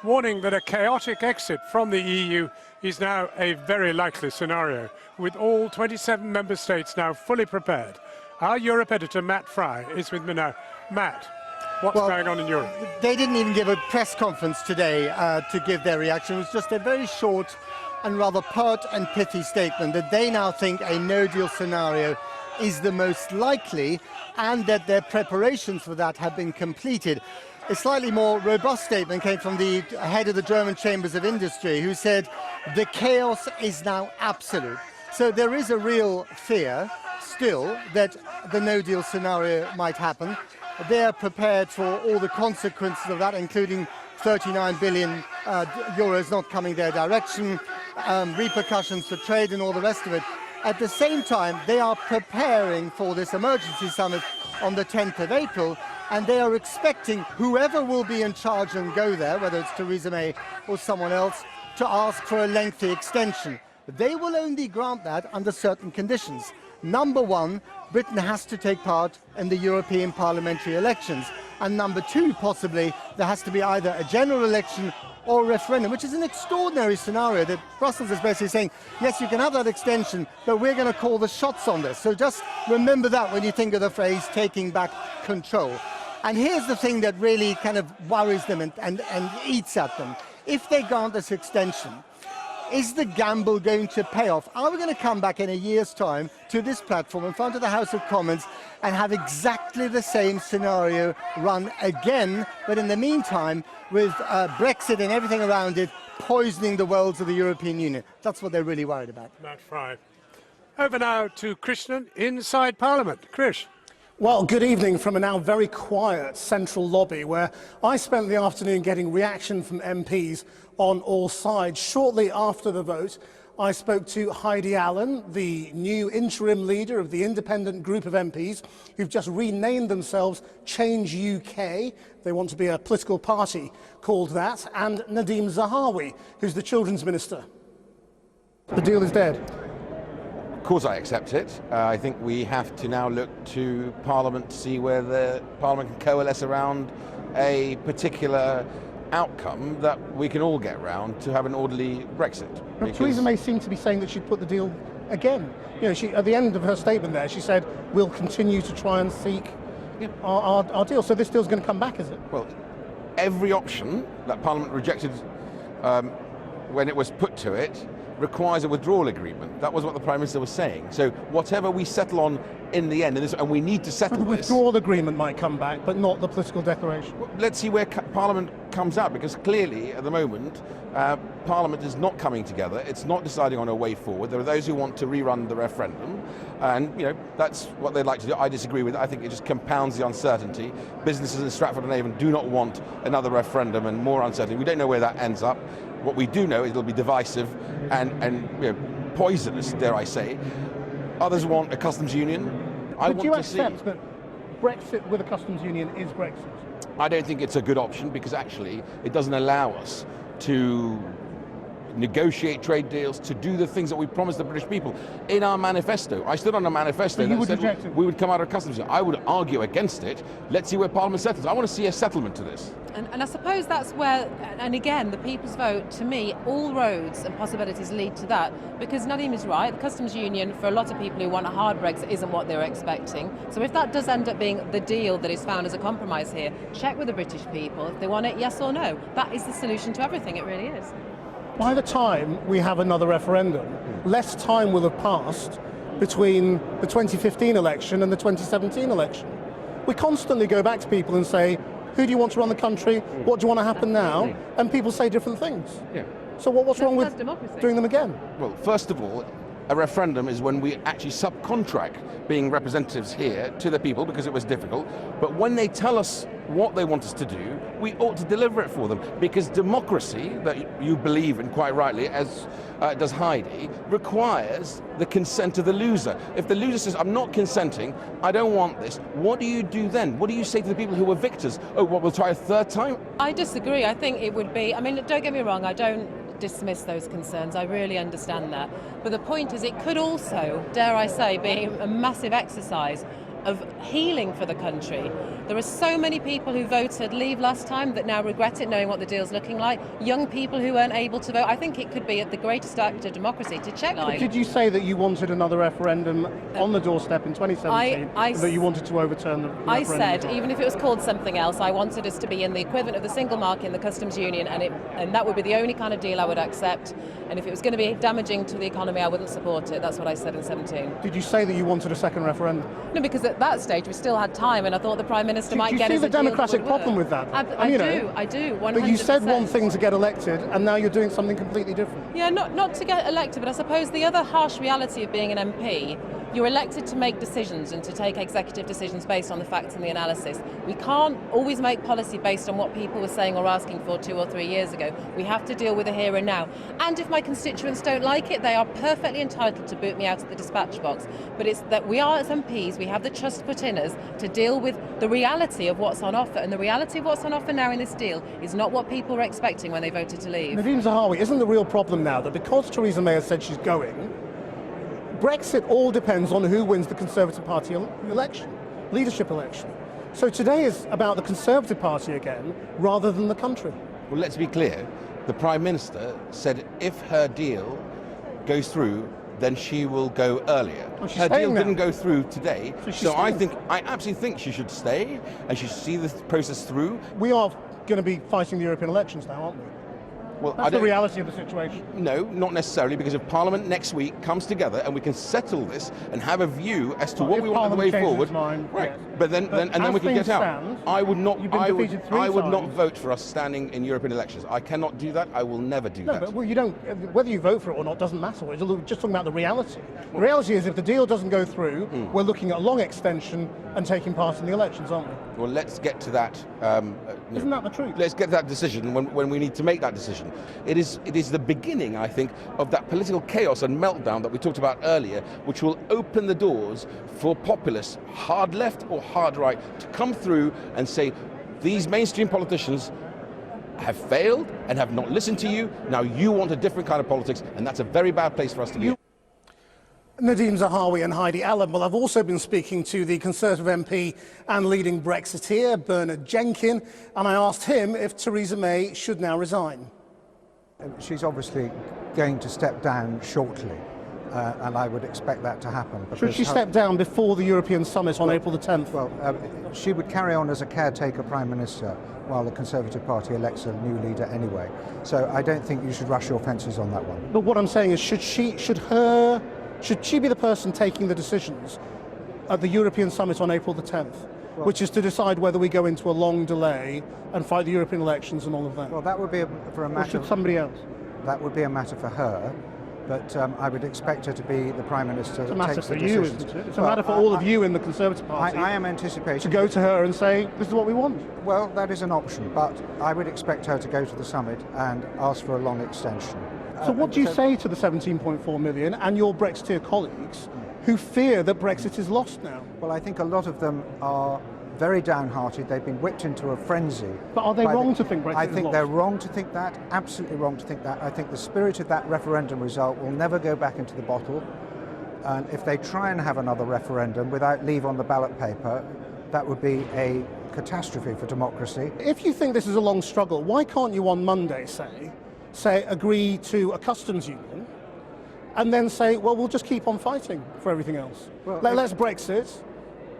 warning that a chaotic exit from the EU is now a very likely scenario, with all 27 member states now fully prepared. Our Europe editor, Matt Fry, is with me now. Matt, what's going on in Europe? They didn't even give a press conference today to give their reaction. It was just a very short and rather pert and pithy statement that they now think a no-deal scenario is the most likely and that their preparations for that have been completed. A slightly more robust statement came from the head of the German Chambers of Industry, who said the chaos is now absolute. So there is a real fear still that the no-deal scenario might happen. They're prepared for all the consequences of that, including 39 billion euros not coming their direction, repercussions for trade and all the rest of it. At the same time, they are preparing for this emergency summit on the 10th of April, and they are expecting whoever will be in charge and go there, whether it's Theresa May or someone else, to ask for a lengthy extension. They will only grant that under certain conditions. Number one, Britain has to take part in the European parliamentary elections. And number two, possibly, there has to be either a general election or a referendum, which is an extraordinary scenario that Brussels is basically saying, yes, you can have that extension, but we're going to call the shots on this. So just remember that when you think of the phrase taking back control. And here's the thing that really kind of worries them and eats at them. If they grant this extension, is the gamble going to pay off? Are we going to come back in a year's time to this platform in front of the House of Commons and have exactly the same scenario run again, but in the meantime, with Brexit and everything around it, poisoning the wells of the European Union? That's what they're really worried about. Matt Fry. Over now to Krishnan inside Parliament. Krish. Well, good evening from a now very quiet central lobby where I spent the afternoon getting reaction from MPs on all sides. Shortly after the vote, I spoke to Heidi Allen, the new interim leader of the independent group of MPs who've just renamed themselves Change UK. They want to be a political party called that, and Nadhim Zahawi, who's the Children's Minister. The deal is dead. Of course I accept it. I think we have to now look to Parliament to see where the Parliament can coalesce around a particular outcome that we can all get round to have an orderly Brexit. Theresa May seemed to be saying that she'd put the deal again. You know, at the end of her statement there, she said, we'll continue to try and seek our deal. So this deal's going to come back, is it? Well, every option that Parliament rejected when it was put to it, requires a withdrawal agreement. That was what the Prime Minister was saying. So whatever we settle on in the end, and we need to settle the this. withdrawal agreement might come back, but not the political declaration. Well, let's see where Parliament comes out, because clearly at the moment Parliament is not coming together. It's not deciding on a way forward. There are those who want to rerun the referendum, and that's what they'd like to do. I disagree with it. I think it just compounds the uncertainty. Businesses in Stratford-on-Avon do not want another referendum and more uncertainty. We don't know where that ends up. What we do know is it'll be divisive and poisonous, dare I say. Others want a customs union. Would you accept that Brexit with a customs union is Brexit? I don't think it's a good option, because actually it doesn't allow us to negotiate trade deals, to do the things that we promised the British people. In our manifesto, I stood on a manifesto that said we would come out of customs union. I would argue against it. Let's see where Parliament settles. I want to see a settlement to this. And I suppose that's where, and again, the people's vote, to me, all roads and possibilities lead to that, because Nadeem is right, the customs union, for a lot of people who want a hard Brexit, isn't what they're expecting. So if that does end up being the deal that is found as a compromise here, check with the British people if they want it, yes or no. That is the solution to everything, it really is. By the time we have another referendum, less time will have passed between the 2015 election and the 2017 election. We constantly go back to people and say, who do you want to run the country? What do you want to happen now? And people say different things. Yeah. So what's wrong with doing them again? Well, first of all, a referendum is when we actually subcontract being representatives here to the people, because it was difficult. But when they tell us what they want us to do, we ought to deliver it for them, because democracy, that you believe in quite rightly, as does Heidi, requires the consent of the loser. If the loser says, I'm not consenting, I don't want this, what do you do then? What do you say to the people who were victors? Oh, what, we'll try a third time? I disagree. I think it would be, I mean, don't get me wrong, I don't dismiss those concerns. I really understand that. But the point is, it could also, dare I say, be a massive exercise of healing for the country. There are so many people who voted leave last time that now regret it, knowing what the deal's looking like. Young people who weren't able to vote. I think it could be the greatest act of democracy to check. Did you say that you wanted another referendum on the doorstep in 2017, that you wanted to overturn the referendum? I said, even if it was called something else, I wanted us to be in the equivalent of the single market in the customs union, and that would be the only kind of deal I would accept. And if it was going to be damaging to the economy, I wouldn't support it. That's what I said in 17. Did you say that you wanted a second referendum? No, because at that stage we still had time, and I thought the Prime Minister might get us a deal. Do you see the democratic problem with that? I do, 100%. But you said one thing to get elected, and now you're doing something completely different. Yeah, not to get elected, but I suppose the other harsh reality of being an MP, you're elected to make decisions and to take executive decisions based on the facts and the analysis. We can't always make policy based on what people were saying or asking for 2 or 3 years ago. We have to deal with the here and now. And if my constituents don't like it, they are perfectly entitled to boot me out of the dispatch box. But it's that we are, as MPs, we have the trust put in us to deal with the reality of what's on offer. And the reality of what's on offer now in this deal is not what people were expecting when they voted to leave. Nadeem Zahawi, isn't the real problem now that because Theresa May has said she's going, Brexit all depends on who wins the Conservative Party election, leadership election. So today is about the Conservative Party again, rather than the country. Well, let's be clear. The Prime Minister said if her deal goes through, then she will go earlier. Well, her deal didn't go through today, so I absolutely think she should stay and she should see the process through. We are going to be fighting the European elections now, aren't we? Well, that's the reality of the situation. No, not necessarily, because if Parliament next week comes together and we can settle this and have a view as to what we want the way forward, right? Yes. But then we can get out. I would not. I would not vote for us standing in European elections. I cannot do that. I will never do that. No, but you don't. Whether you vote for it or not doesn't matter. We're just talking about the reality. The reality is, if the deal doesn't go through, we're looking at a long extension and taking part in the elections, aren't we? Well, let's get to that. Isn't that the truth? Let's get to that decision when we need to make that decision. It is the beginning, I think, of that political chaos and meltdown that we talked about earlier, which will open the doors for populists, hard left or hard right, to come through and say, these mainstream politicians have failed and have not listened to you. Now you want a different kind of politics, and that's a very bad place for us to be. Nadeem Zahawi and Heidi Allen. Well, I've also been speaking to the Conservative MP and leading Brexiteer, Bernard Jenkin, and I asked him if Theresa May should now resign. She's obviously going to step down shortly. and I would expect that to happen. Should she step down before the European summit on April the 10th? Well, she would carry on as a caretaker Prime Minister while the Conservative Party elects a new leader anyway. So I don't think you should rush your fences on that one. But what I'm saying is, should she be the person taking the decisions at the European summit on April the 10th, which is to decide whether we go into a long delay and fight the European elections and all of that? Well, that would be for a matter. Or should somebody else? That would be a matter for her. But I would expect her to be the Prime Minister that takes the decisions. It's a matter for you, isn't it? It's a matter for all of you in the Conservative Party. I am anticipating to go to her and say, this is what we want. Well, that is an option, but I would expect her to go to the summit and ask for a long extension. So what do you say to the 17.4 million and your Brexiteer colleagues who fear that Brexit is lost now? Well, I think a lot of them are very downhearted. They've been whipped into a frenzy. But are they wrong to think Brexit is lost? I think they're wrong to think that, absolutely wrong to think that. I think the spirit of that referendum result will never go back into the bottle. And if they try and have another referendum without leave on the ballot paper, that would be a catastrophe for democracy. If you think this is a long struggle, why can't you on Monday say agree to a customs union and then say, well, we'll just keep on fighting for everything else? Well, let's Brexit,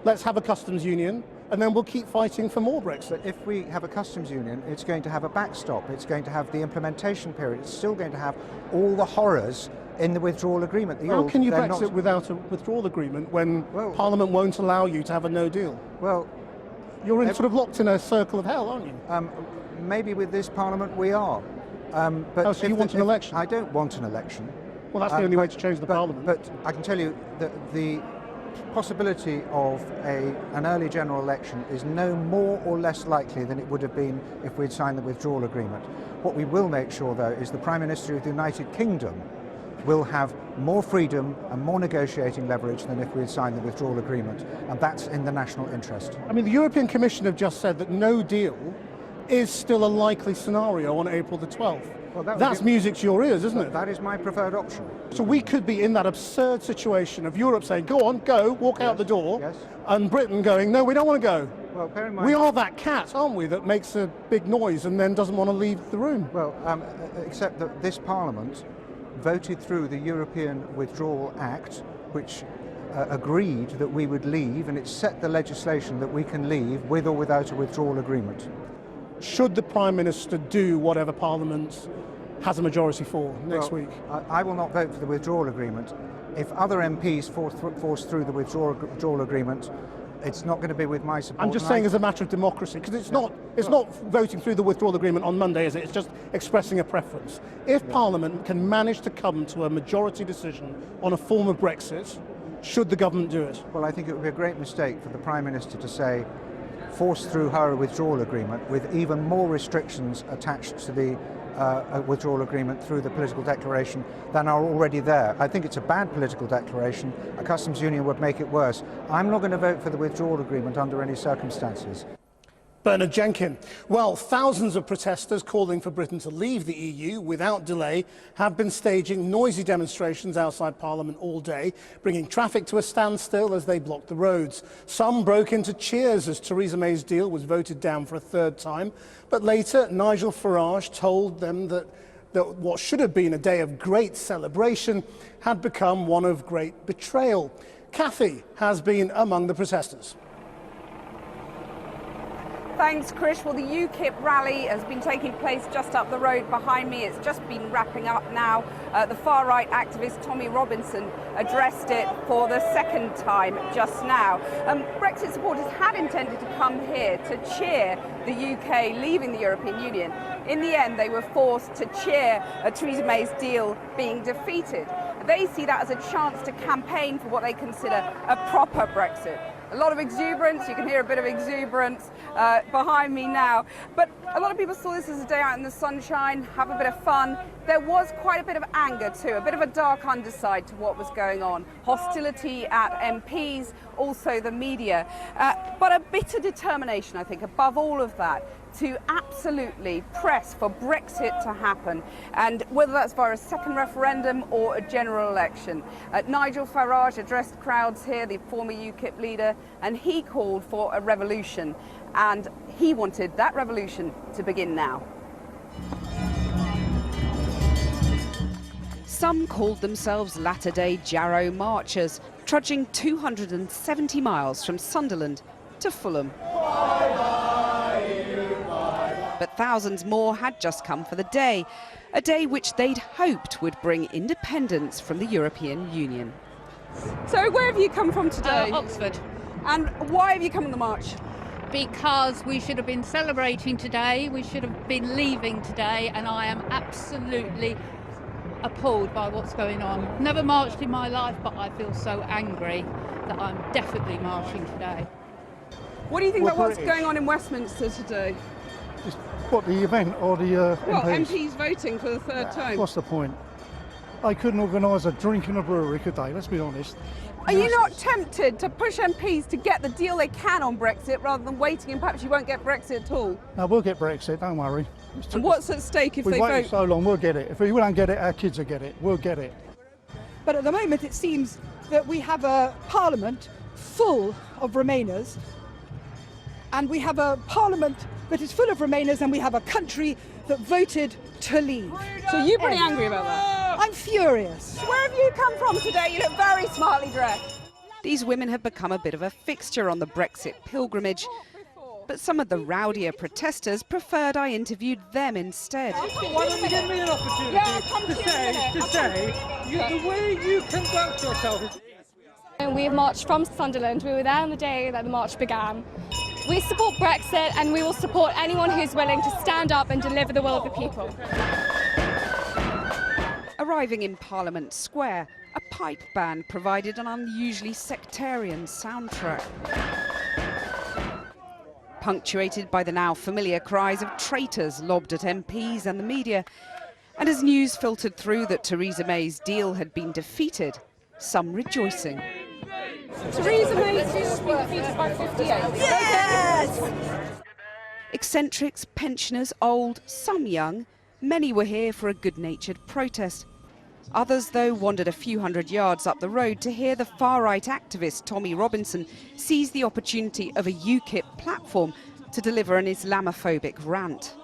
let's have a customs union, and then we'll keep fighting for more Brexit. But if we have a customs union, it's going to have a backstop, it's going to have the implementation period, it's still going to have all the horrors in the withdrawal agreement. How can you Brexit without a withdrawal agreement when Parliament won't allow you to have a no deal? Well, you're sort of locked in a circle of hell, aren't you? Maybe with this Parliament we are. But so you want an election? I don't want an election. Well, that's the only way to change the Parliament. But I can tell you that the possibility of an early general election is no more or less likely than it would have been if we'd signed the withdrawal agreement. What we will make sure, though, is the Prime Minister of the United Kingdom will have more freedom and more negotiating leverage than if we had signed the withdrawal agreement, and that's in the national interest. I mean, the European Commission have just said that no deal is still a likely scenario on April the 12th. Well, that's music to your ears, isn't it? That is my preferred option. So we could be in that absurd situation of Europe saying, go on, go, walk out the door, and Britain going, no, we don't want to go. Well, bear in mind, we are that cat, aren't we, that makes a big noise and then doesn't want to leave the room. Well, except that this Parliament voted through the European Withdrawal Act, which agreed that we would leave, and it set the legislation that we can leave with or without a withdrawal agreement. Should the Prime Minister do whatever Parliament has a majority for next week? I will not vote for the withdrawal agreement. If other MPs force through the withdrawal agreement, it's not going to be with my support. I'm just saying as a matter of democracy, because it's not voting through the withdrawal agreement on Monday, is it? It's just expressing a preference. If Parliament can manage to come to a majority decision on a form of Brexit, should the government do it? Well, I think it would be a great mistake for the Prime Minister to say, force through her a withdrawal agreement with even more restrictions attached to the withdrawal agreement through the political declaration than are already there. I think it's a bad political declaration. A customs union would make it worse. I'm not going to vote for the withdrawal agreement under any circumstances. Bernard Jenkin. Well, thousands of protesters calling for Britain to leave the EU without delay have been staging noisy demonstrations outside Parliament all day, bringing traffic to a standstill as they blocked the roads. Some broke into cheers as Theresa May's deal was voted down for a third time. But later, Nigel Farage told them that what should have been a day of great celebration had become one of great betrayal. Kathy has been among the protesters. Thanks, Krish. Well, the UKIP rally has been taking place just up the road behind me. It's just been wrapping up now. The far-right activist Tommy Robinson addressed it for the second time just now. Brexit supporters had intended to come here to cheer the UK leaving the European Union. In the end, they were forced to cheer Theresa May's deal being defeated. They see that as a chance to campaign for what they consider a proper Brexit. A lot of exuberance, you can hear a bit of exuberance behind me now. But a lot of people saw this as a day out in the sunshine, have a bit of fun. There was quite a bit of anger too, a bit of a dark underside to what was going on. Hostility at MPs, also the media. But a bit of determination, I think, above all of that, to absolutely press for Brexit to happen, and whether that's via a second referendum or a general election. Nigel Farage addressed crowds here, the former UKIP leader, and he called for a revolution, and he wanted that revolution to begin now. Some called themselves latter-day Jarrow marchers, trudging 270 miles from Sunderland to Fulham. But thousands more had just come for the day, a day which they'd hoped would bring independence from the European Union. So where have you come from today? Oxford. And why have you come on the march? Because we should have been celebrating today, we should have been leaving today, and I am absolutely appalled by what's going on. Never marched in my life, but I feel so angry that I'm definitely marching today. What do you think about what's going on in Westminster today? What, the event or the Well, MPs? MPs voting for the third time. What's the point? They couldn't organise a drink in a brewery, could they? Let's be honest. Are you not tempted to push MPs to get the deal they can on Brexit rather than waiting and perhaps you won't get Brexit at all? No, we'll get Brexit, don't worry. And what's at stake if We've they waited vote? so long, we'll get it. If we don't get it, our kids will get it. We'll get it. But at the moment it seems that we have a parliament full of Remainers, and we have a parliament that is full of Remainers, and we have a country that voted to leave. So you're pretty angry about that? I'm furious. Where have you come from today? You look very smartly dressed. These women have become a bit of a fixture on the Brexit pilgrimage, but some of the rowdier protesters preferred I interviewed them instead. Why don't you give me an opportunity to say the way you conduct yourself is... We have marched from Sunderland. We were there on the day that the march began. We support Brexit, and we will support anyone who's willing to stand up and deliver the will of the people. Arriving in Parliament Square, a pipe band provided an unusually sectarian soundtrack, punctuated by the now familiar cries of traitors lobbed at MPs and the media. And as news filtered through that Theresa May's deal had been defeated, some rejoicing. Theresa May's deal has been defeated by 58. Yes! Eccentrics, pensioners, old, some young, many were here for a good-natured protest. Others, though, wandered a few hundred yards up the road to hear the far-right activist Tommy Robinson seize the opportunity of a UKIP platform to deliver an Islamophobic rant.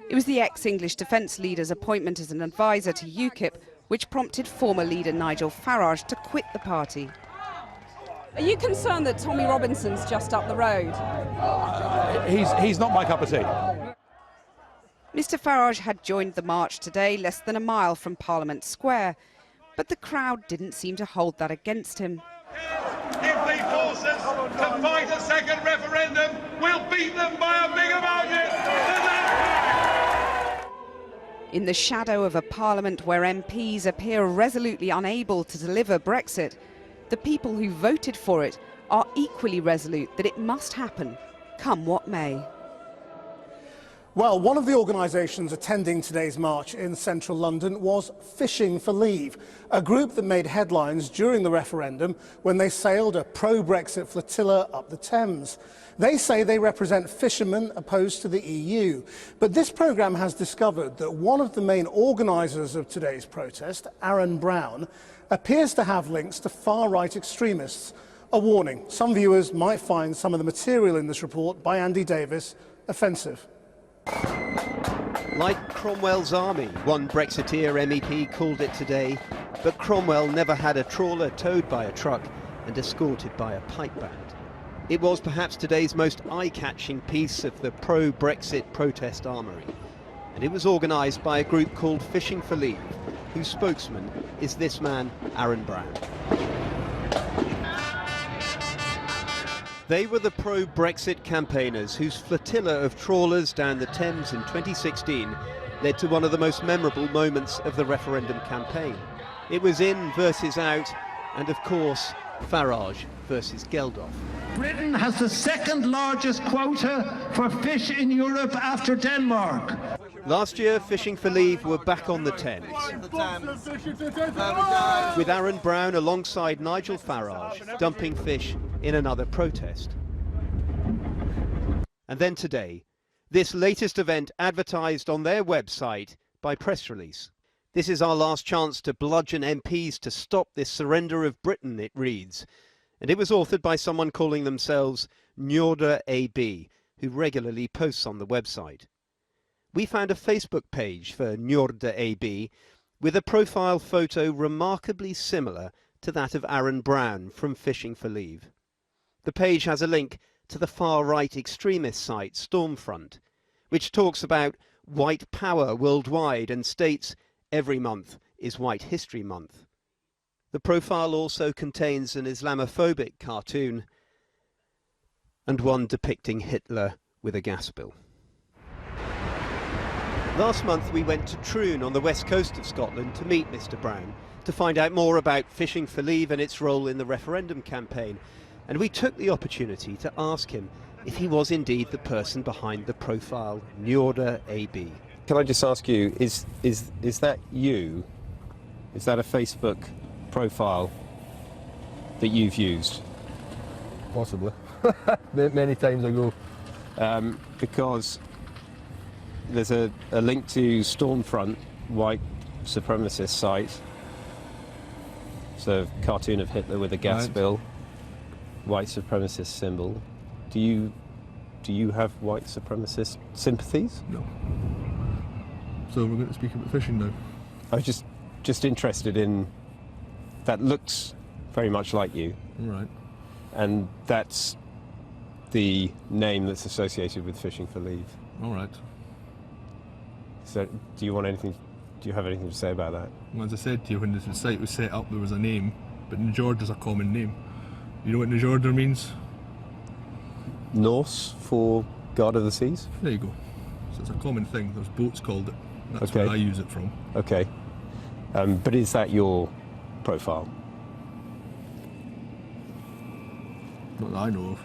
It was the ex-English defence leader's appointment as an advisor to UKIP which prompted former leader Nigel Farage to quit the party. Are you concerned that Tommy Robinson's just up the road? He's not my cup of tea. Mr Farage had joined the march today less than a mile from Parliament Square, but the crowd didn't seem to hold that against him. If they force us to fight a second referendum, we'll beat them by a bigger margin. In the shadow of a parliament where MPs appear resolutely unable to deliver Brexit, the people who voted for it are equally resolute that it must happen, come what may. Well, one of the organisations attending today's march in central London was Fishing for Leave, a group that made headlines during the referendum when they sailed a pro-Brexit flotilla up the Thames. They say they represent fishermen opposed to the EU. But this programme has discovered that one of the main organisers of today's protest, Aaron Brown, appears to have links to far-right extremists. A warning, some viewers might find some of the material in this report by Andy Davis offensive. Like Cromwell's army, one Brexiteer MEP called it today, but Cromwell never had a trawler towed by a truck and escorted by a pipe band. It was perhaps today's most eye-catching piece of the pro-Brexit protest armoury, and it was organised by a group called Fishing for Leave, whose spokesman is this man, Aaron Brown. They were the pro-Brexit campaigners whose flotilla of trawlers down the Thames in 2016 led to one of the most memorable moments of the referendum campaign. It was in versus out, and of course, Farage versus Geldof. Britain has the second largest quota for fish in Europe after Denmark. Last year, Fishing for Leave were back on the Thames, with Aaron Brown alongside Nigel Farage dumping fish in another protest. And then today, this latest event advertised on their website by press release. This is our last chance to bludgeon MPs to stop this surrender of Britain, it reads. And it was authored by someone calling themselves Njorda AB, who regularly posts on the website. We found a Facebook page for Njorda AB, with a profile photo remarkably similar to that of Aaron Brown from Fishing for Leave. The page has a link to the far-right extremist site Stormfront, which talks about white power worldwide and states every month is White History Month. The profile also contains an Islamophobic cartoon and one depicting Hitler with a gas bill. Last month we went to Troon on the west coast of Scotland to meet Mr Brown to find out more about Fishing for Leave and its role in the referendum campaign, and we took the opportunity to ask him if he was indeed the person behind the profile Njorda AB. Can I just ask you, is that you? Is that a Facebook profile that you've used? Possibly. Many times ago. Because there's a link to Stormfront, white supremacist site. It's a cartoon of Hitler with a gas bill, white supremacist symbol. Do you have white supremacist sympathies? No. So we're going to speak about fishing now. I was just interested in, that looks very much like you. Right. And that's the name that's associated with Fishing for Leave. All right. So do you have anything to say about that? Well, as I said to you, when the site was set up there was a name, but Njorda's a common name. You know what Njorda means? Norse for God of the Seas? There you go. So it's a common thing. There's boats called it. That's Okay. where I use it from. Okay. But is that your profile? Not that I know of.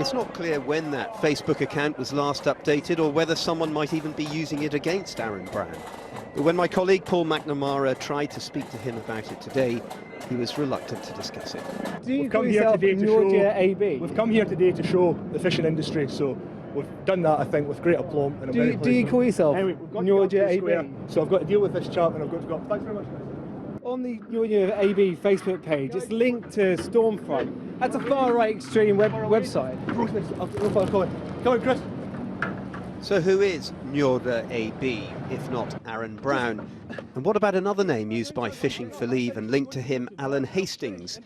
It's not clear when that Facebook account was last updated or whether someone might even be using it against Aaron Brown. But when my colleague Paul McNamara tried to speak to him about it today, he was reluctant to discuss it. We've come here today to show the fishing industry, so we've done that, I think, with great aplomb. And Do you call yourself Njorda AB? So I've got to deal with this chap and I've got to go. Thanks very much, guys. On the Njorda AB Facebook page, it's linked to Stormfront. That's a far-right extreme website. Come on, Chris. So who is Njorda AB, if not Aaron Brown? And what about another name used by Fishing for Leave and linked to him, Alan Hastings?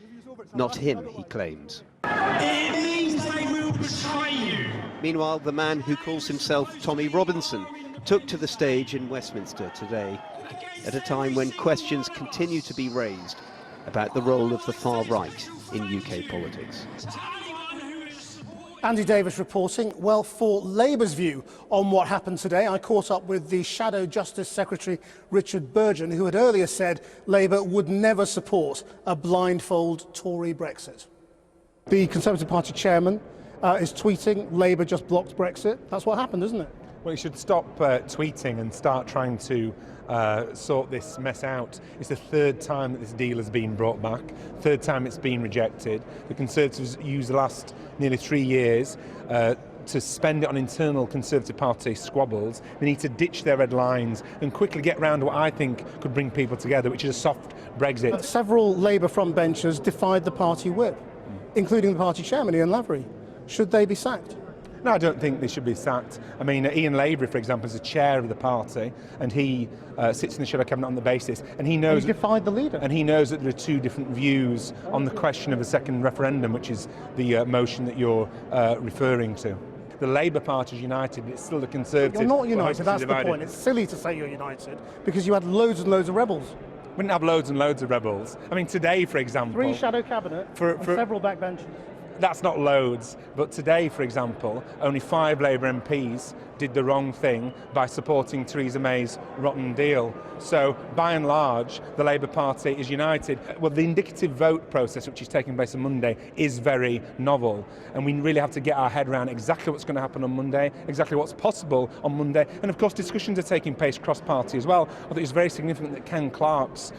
Not him, he claims. It means they will betray you. Meanwhile, the man who calls himself Tommy Robinson took to the stage in Westminster today, at a time when questions continue to be raised about the role of the far right in UK politics. Andy Davis reporting. Well, for Labour's view on what happened today, I caught up with the Shadow Justice Secretary Richard Burgon, who had earlier said Labour would never support a blindfold Tory Brexit. The Conservative Party chairman is tweeting Labour just blocked Brexit. That's what happened, isn't it? Well, you should stop tweeting and start trying to sort this mess out. It's the third time that this deal has been brought back, third time it's been rejected. The Conservatives used the last nearly 3 years to spend it on internal Conservative Party squabbles. They need to ditch their red lines and quickly get round to what I think could bring people together, which is a soft Brexit. But several Labour frontbenchers defied the party whip, including the party chairman, Ian Lavery. Should they be sacked? No, I don't think they should be sacked. I mean, Ian Lavery, for example, is the chair of the party, and he sits in the shadow cabinet on the basis, and he knows. He defied the leader. And he knows that there are two different views on the question of a second referendum, which is the motion that you're referring to. The Labour Party is united, but it's still the Conservatives. You're not united, that's the point. It's silly to say you're united, because you had loads and loads of rebels. We didn't have loads and loads of rebels. I mean, today, for example. 3 shadow cabinet and several backbenchers. That's not loads, but today, for example, only 5 Labour MPs did the wrong thing by supporting Theresa May's rotten deal. So, by and large, the Labour Party is united. Well, the indicative vote process, which is taking place on Monday, is very novel, and we really have to get our head around exactly what's going to happen on Monday, exactly what's possible on Monday, and of course discussions are taking place cross-party as well. I think it's very significant that Ken Clarke's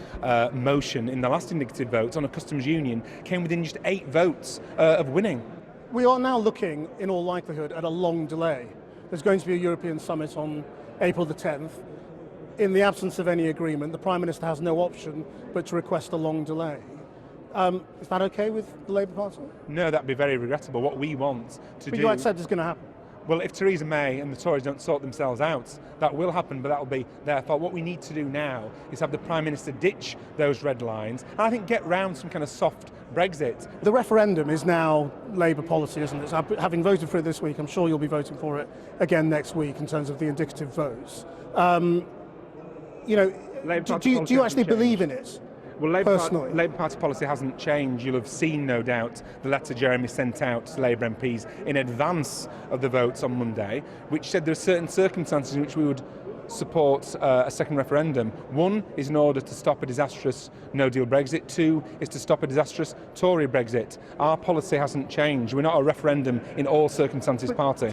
motion in the last indicative votes on a customs union came within just 8 votes of winning. We are now looking, in all likelihood, at a long delay. There's going to be a European summit on April the 10th. In the absence of any agreement, the Prime Minister has no option but to request a long delay. Is that okay with the Labour Party? No, that'd be very regrettable. What we want to do... But you accept it's going to happen? Well, if Theresa May and the Tories don't sort themselves out, that will happen, but that will be their fault. What we need to do now is have the Prime Minister ditch those red lines, and I think get round some kind of soft Brexit. The referendum is now Labour policy, isn't it? So having voted for it this week, I'm sure you'll be voting for it again next week in terms of the indicative votes. You know, do you actually believe in it? Well, Labour Party policy hasn't changed. You'll have seen, no doubt, the letter Jeremy sent out to Labour MPs in advance of the votes on Monday, which said there are certain circumstances in which we would support a second referendum. One is in order to stop a disastrous no-deal Brexit. Two is to stop a disastrous Tory Brexit. Our policy hasn't changed. We're not a referendum in all circumstances party.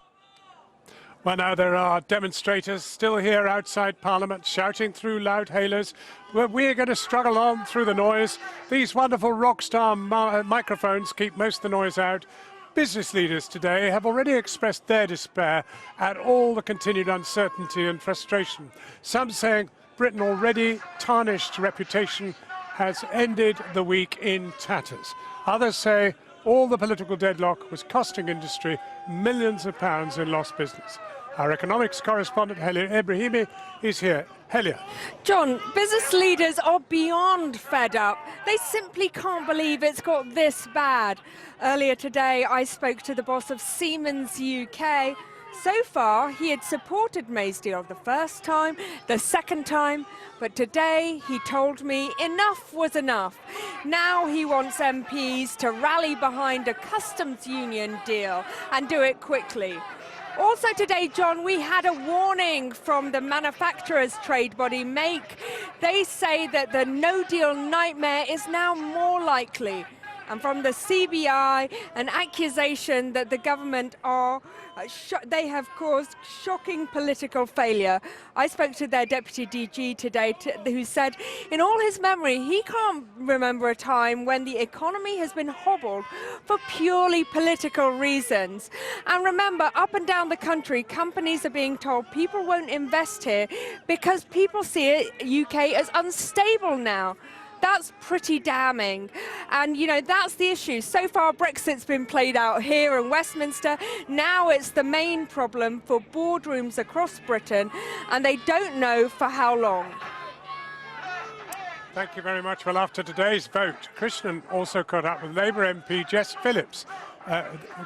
Well, now there are demonstrators still here outside Parliament shouting through loud hailers. We're going to struggle on through the noise. These wonderful rock star microphones keep most of the noise out. Business leaders today have already expressed their despair at all the continued uncertainty and frustration. Some saying Britain already tarnished reputation has ended the week in tatters. Others say all the political deadlock was costing industry millions of pounds in lost business. Our economics correspondent, Helia Ibrahimi, is here. Helia. John, business leaders are beyond fed up. They simply can't believe it's got this bad. Earlier today, I spoke to the boss of Siemens UK. So far, he had supported May's deal the first time, the second time, but today he told me enough was enough. Now he wants MPs to rally behind a customs union deal and do it quickly. Also today, John, we had a warning from the manufacturers' trade body, MAKE. They say that the no-deal nightmare is now more likely. And from the CBI, an accusation that the government they have caused shocking political failure. I spoke to their deputy DG today who said in all his memory he can't remember a time when the economy has been hobbled for purely political reasons. And remember, up and down the country, companies are being told people won't invest here because people see UK as unstable now. That's pretty damning. And, you know, that's the issue. So far, Brexit's been played out here in Westminster. Now it's the main problem for boardrooms across Britain, and they don't know for how long. Thank you very much. Well, after today's vote, Krishnan also caught up with Labour MP Jess Phillips,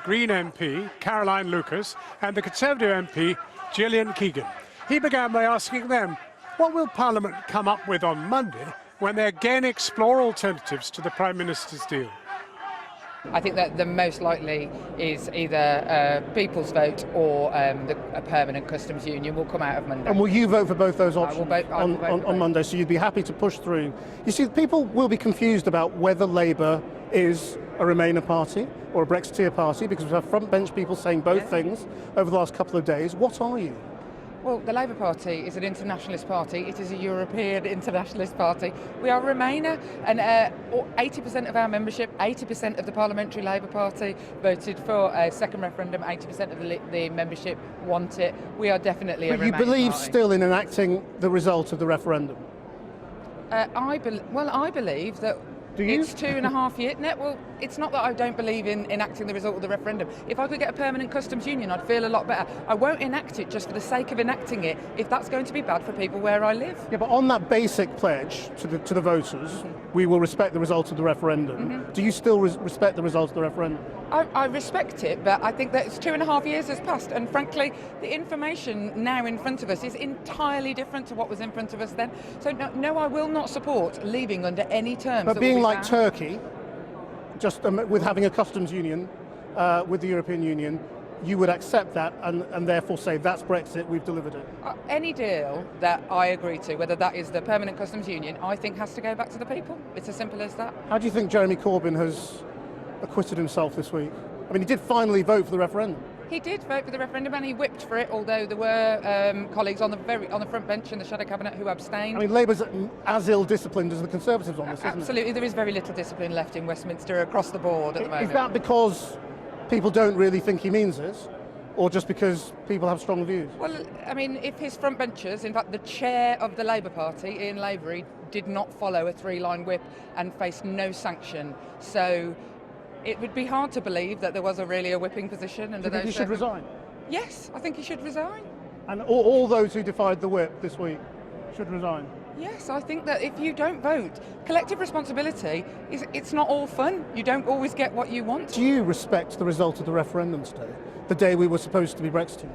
Green MP Caroline Lucas, and the Conservative MP Gillian Keegan. He began by asking them, what will Parliament come up with on Monday when they again explore alternatives to the Prime Minister's deal? I think that the most likely is either a people's vote or a permanent customs union will come out of Monday. And will you vote for both those options on Monday? So you'd be happy to push through. You see, people will be confused about whether Labour is a Remainer party or a Brexiteer party, because we've had front bench people saying both things over the last couple of days. What are you? Well, the Labour Party is an internationalist party. It is a European internationalist party. We are a Remainer, and 80% of our membership, 80% of the Parliamentary Labour Party voted for a second referendum. 80% of the membership want it. We are definitely a Remainer party. But you believe still in enacting the result of the referendum? I believe that. It's 2.5 years. Well, it's not that I don't believe in enacting the result of the referendum. If I could get a permanent customs union, I'd feel a lot better. I won't enact it just for the sake of enacting it if that's going to be bad for people where I live. Yeah, but on that basic pledge to the voters, we will respect the result of the referendum. Do you still respect the result of the referendum? I respect it, but I think that it's 2.5 years has passed, and frankly, the information now in front of us is entirely different to what was in front of us then. So no, I will not support leaving under any terms. But being like Turkey, just with having a customs union with the European Union, you would accept that and therefore say that's Brexit, we've delivered it? Any deal that I agree to, whether that is the permanent customs union, I think has to go back to the people. It's as simple as that. How do you think Jeremy Corbyn has acquitted himself this week? I mean, he did finally vote for the referendum. He did vote for the referendum and he whipped for it, although there were colleagues on the front bench in the shadow cabinet who abstained. I mean, Labour's as ill-disciplined as the Conservatives on this, isn't it? Absolutely, there is very little discipline left in Westminster across the board at the moment. Is that because people don't really think he means it, or just because people have strong views? Well, I mean, if his front benchers, in fact the chair of the Labour Party, Ian Lavery, did not follow a 3-line whip and faced no sanction, so it would be hard to believe that there was really a whipping position under those. Do you think he should resign? Yes, I think he should resign. And all those who defied the whip this week should resign? Yes, I think that if you don't vote, collective responsibility it's not all fun. You don't always get what you want. Do you respect the result of the referendum today, the day we were supposed to be Brexiting?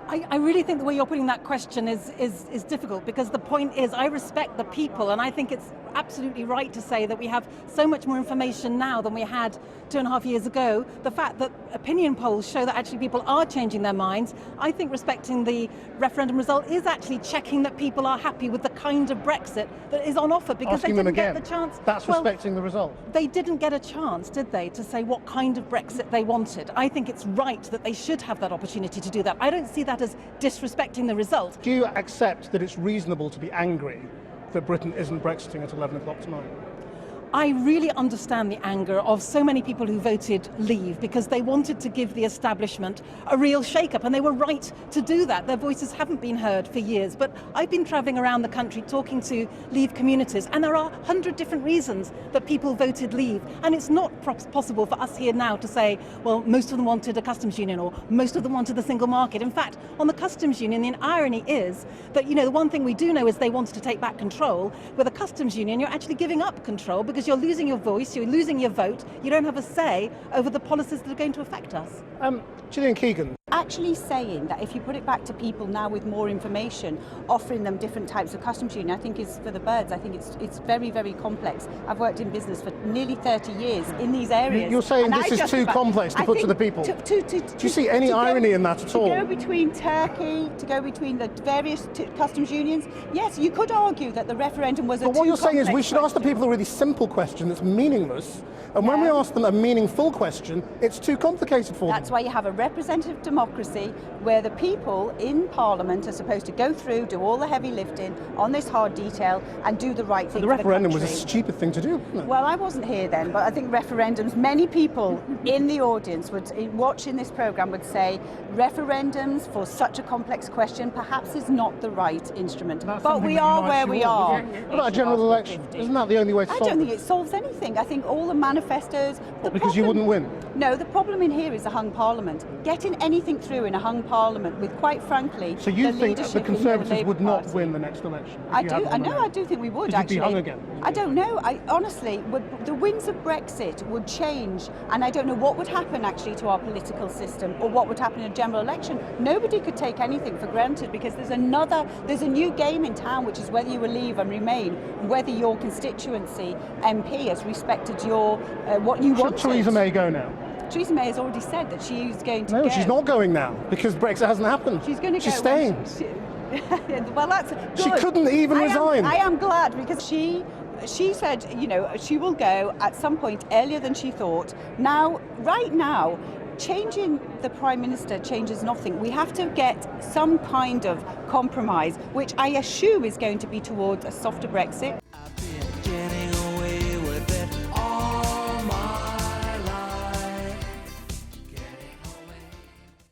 I really think the way you're putting that question is difficult, because the point is I respect the people, and I think it's absolutely right to say that we have so much more information now than we had 2.5 years ago. The fact that opinion polls show that actually people are changing their minds, I think respecting the referendum result is actually checking that people are happy with the kind of Brexit that is on offer, because Asking they didn't them again. get the chance. That's respecting the result. They didn't get a chance, did they, to say what kind of Brexit they wanted. I think it's right that they should have that opportunity to do that. I don't see that as disrespecting the result. Do you accept that it's reasonable to be angry that Britain isn't Brexiting at 11 o'clock tonight? I really understand the anger of so many people who voted leave, because they wanted to give the establishment a real shake-up, and they were right to do that. Their voices haven't been heard for years. But I've been travelling around the country talking to leave communities, and there are 100 different reasons that people voted leave. And it's not possible for us here now to say, well, most of them wanted a customs union, or most of them wanted the single market. In fact, on the customs union, the irony is that, the one thing we do know is they wanted to take back control. With a customs union, you're actually giving up control, because you're losing your voice, you're losing your vote, you don't have a say over the policies that are going to affect us. Gillian Keegan. Actually saying that if you put it back to people now with more information, offering them different types of customs union, I think is for the birds. I think it's very, very complex. I've worked in business for nearly 30 years in these areas. You're saying this is too complex to put to the people? Do you see any irony in that at all? To go between Turkey, to go between the various customs unions, yes, you could argue that the referendum was a too complex. But what you're saying is we should ask the people a really simple question that's meaningless, and when we ask them a meaningful question, it's too complicated for them. That's why you have a representative democracy where the people in Parliament are supposed to go through, do all the heavy lifting on this hard detail and do the right thing. The referendum was a stupid thing to do, wasn't it? Well, I wasn't here then, but I think referendums, many people in the audience watching this programme would say referendums for such a complex question perhaps is not the right instrument. But we are where we are. What about a general election? Isn't that the only way to solve it? I don't think it solves anything. I think all the manifestos... Because you wouldn't win? No, the problem in here is a hung Parliament. Getting anything through in a hung Parliament with, quite frankly, so you think the Conservatives would not Party. win the next election? I do think we would, Could actually. you be hung again? I don't know. Honestly, the winds of Brexit would change, and I don't know what would happen actually to our political system, or what would happen in a general election. Nobody could take anything for granted, because there's a new game in town, which is whether you will leave and remain, and whether your constituency MP has respected your what you wanted. Should Theresa May go now? Theresa May has already said that she's going to go. No, she's not going now, because Brexit hasn't happened. She's going to go. She's staying. Well, that's good. She couldn't even resign. I am glad, because she said, she will go at some point earlier than she thought. Now, right now, changing the Prime Minister changes nothing. We have to get some kind of compromise, which I assume is going to be towards a softer Brexit.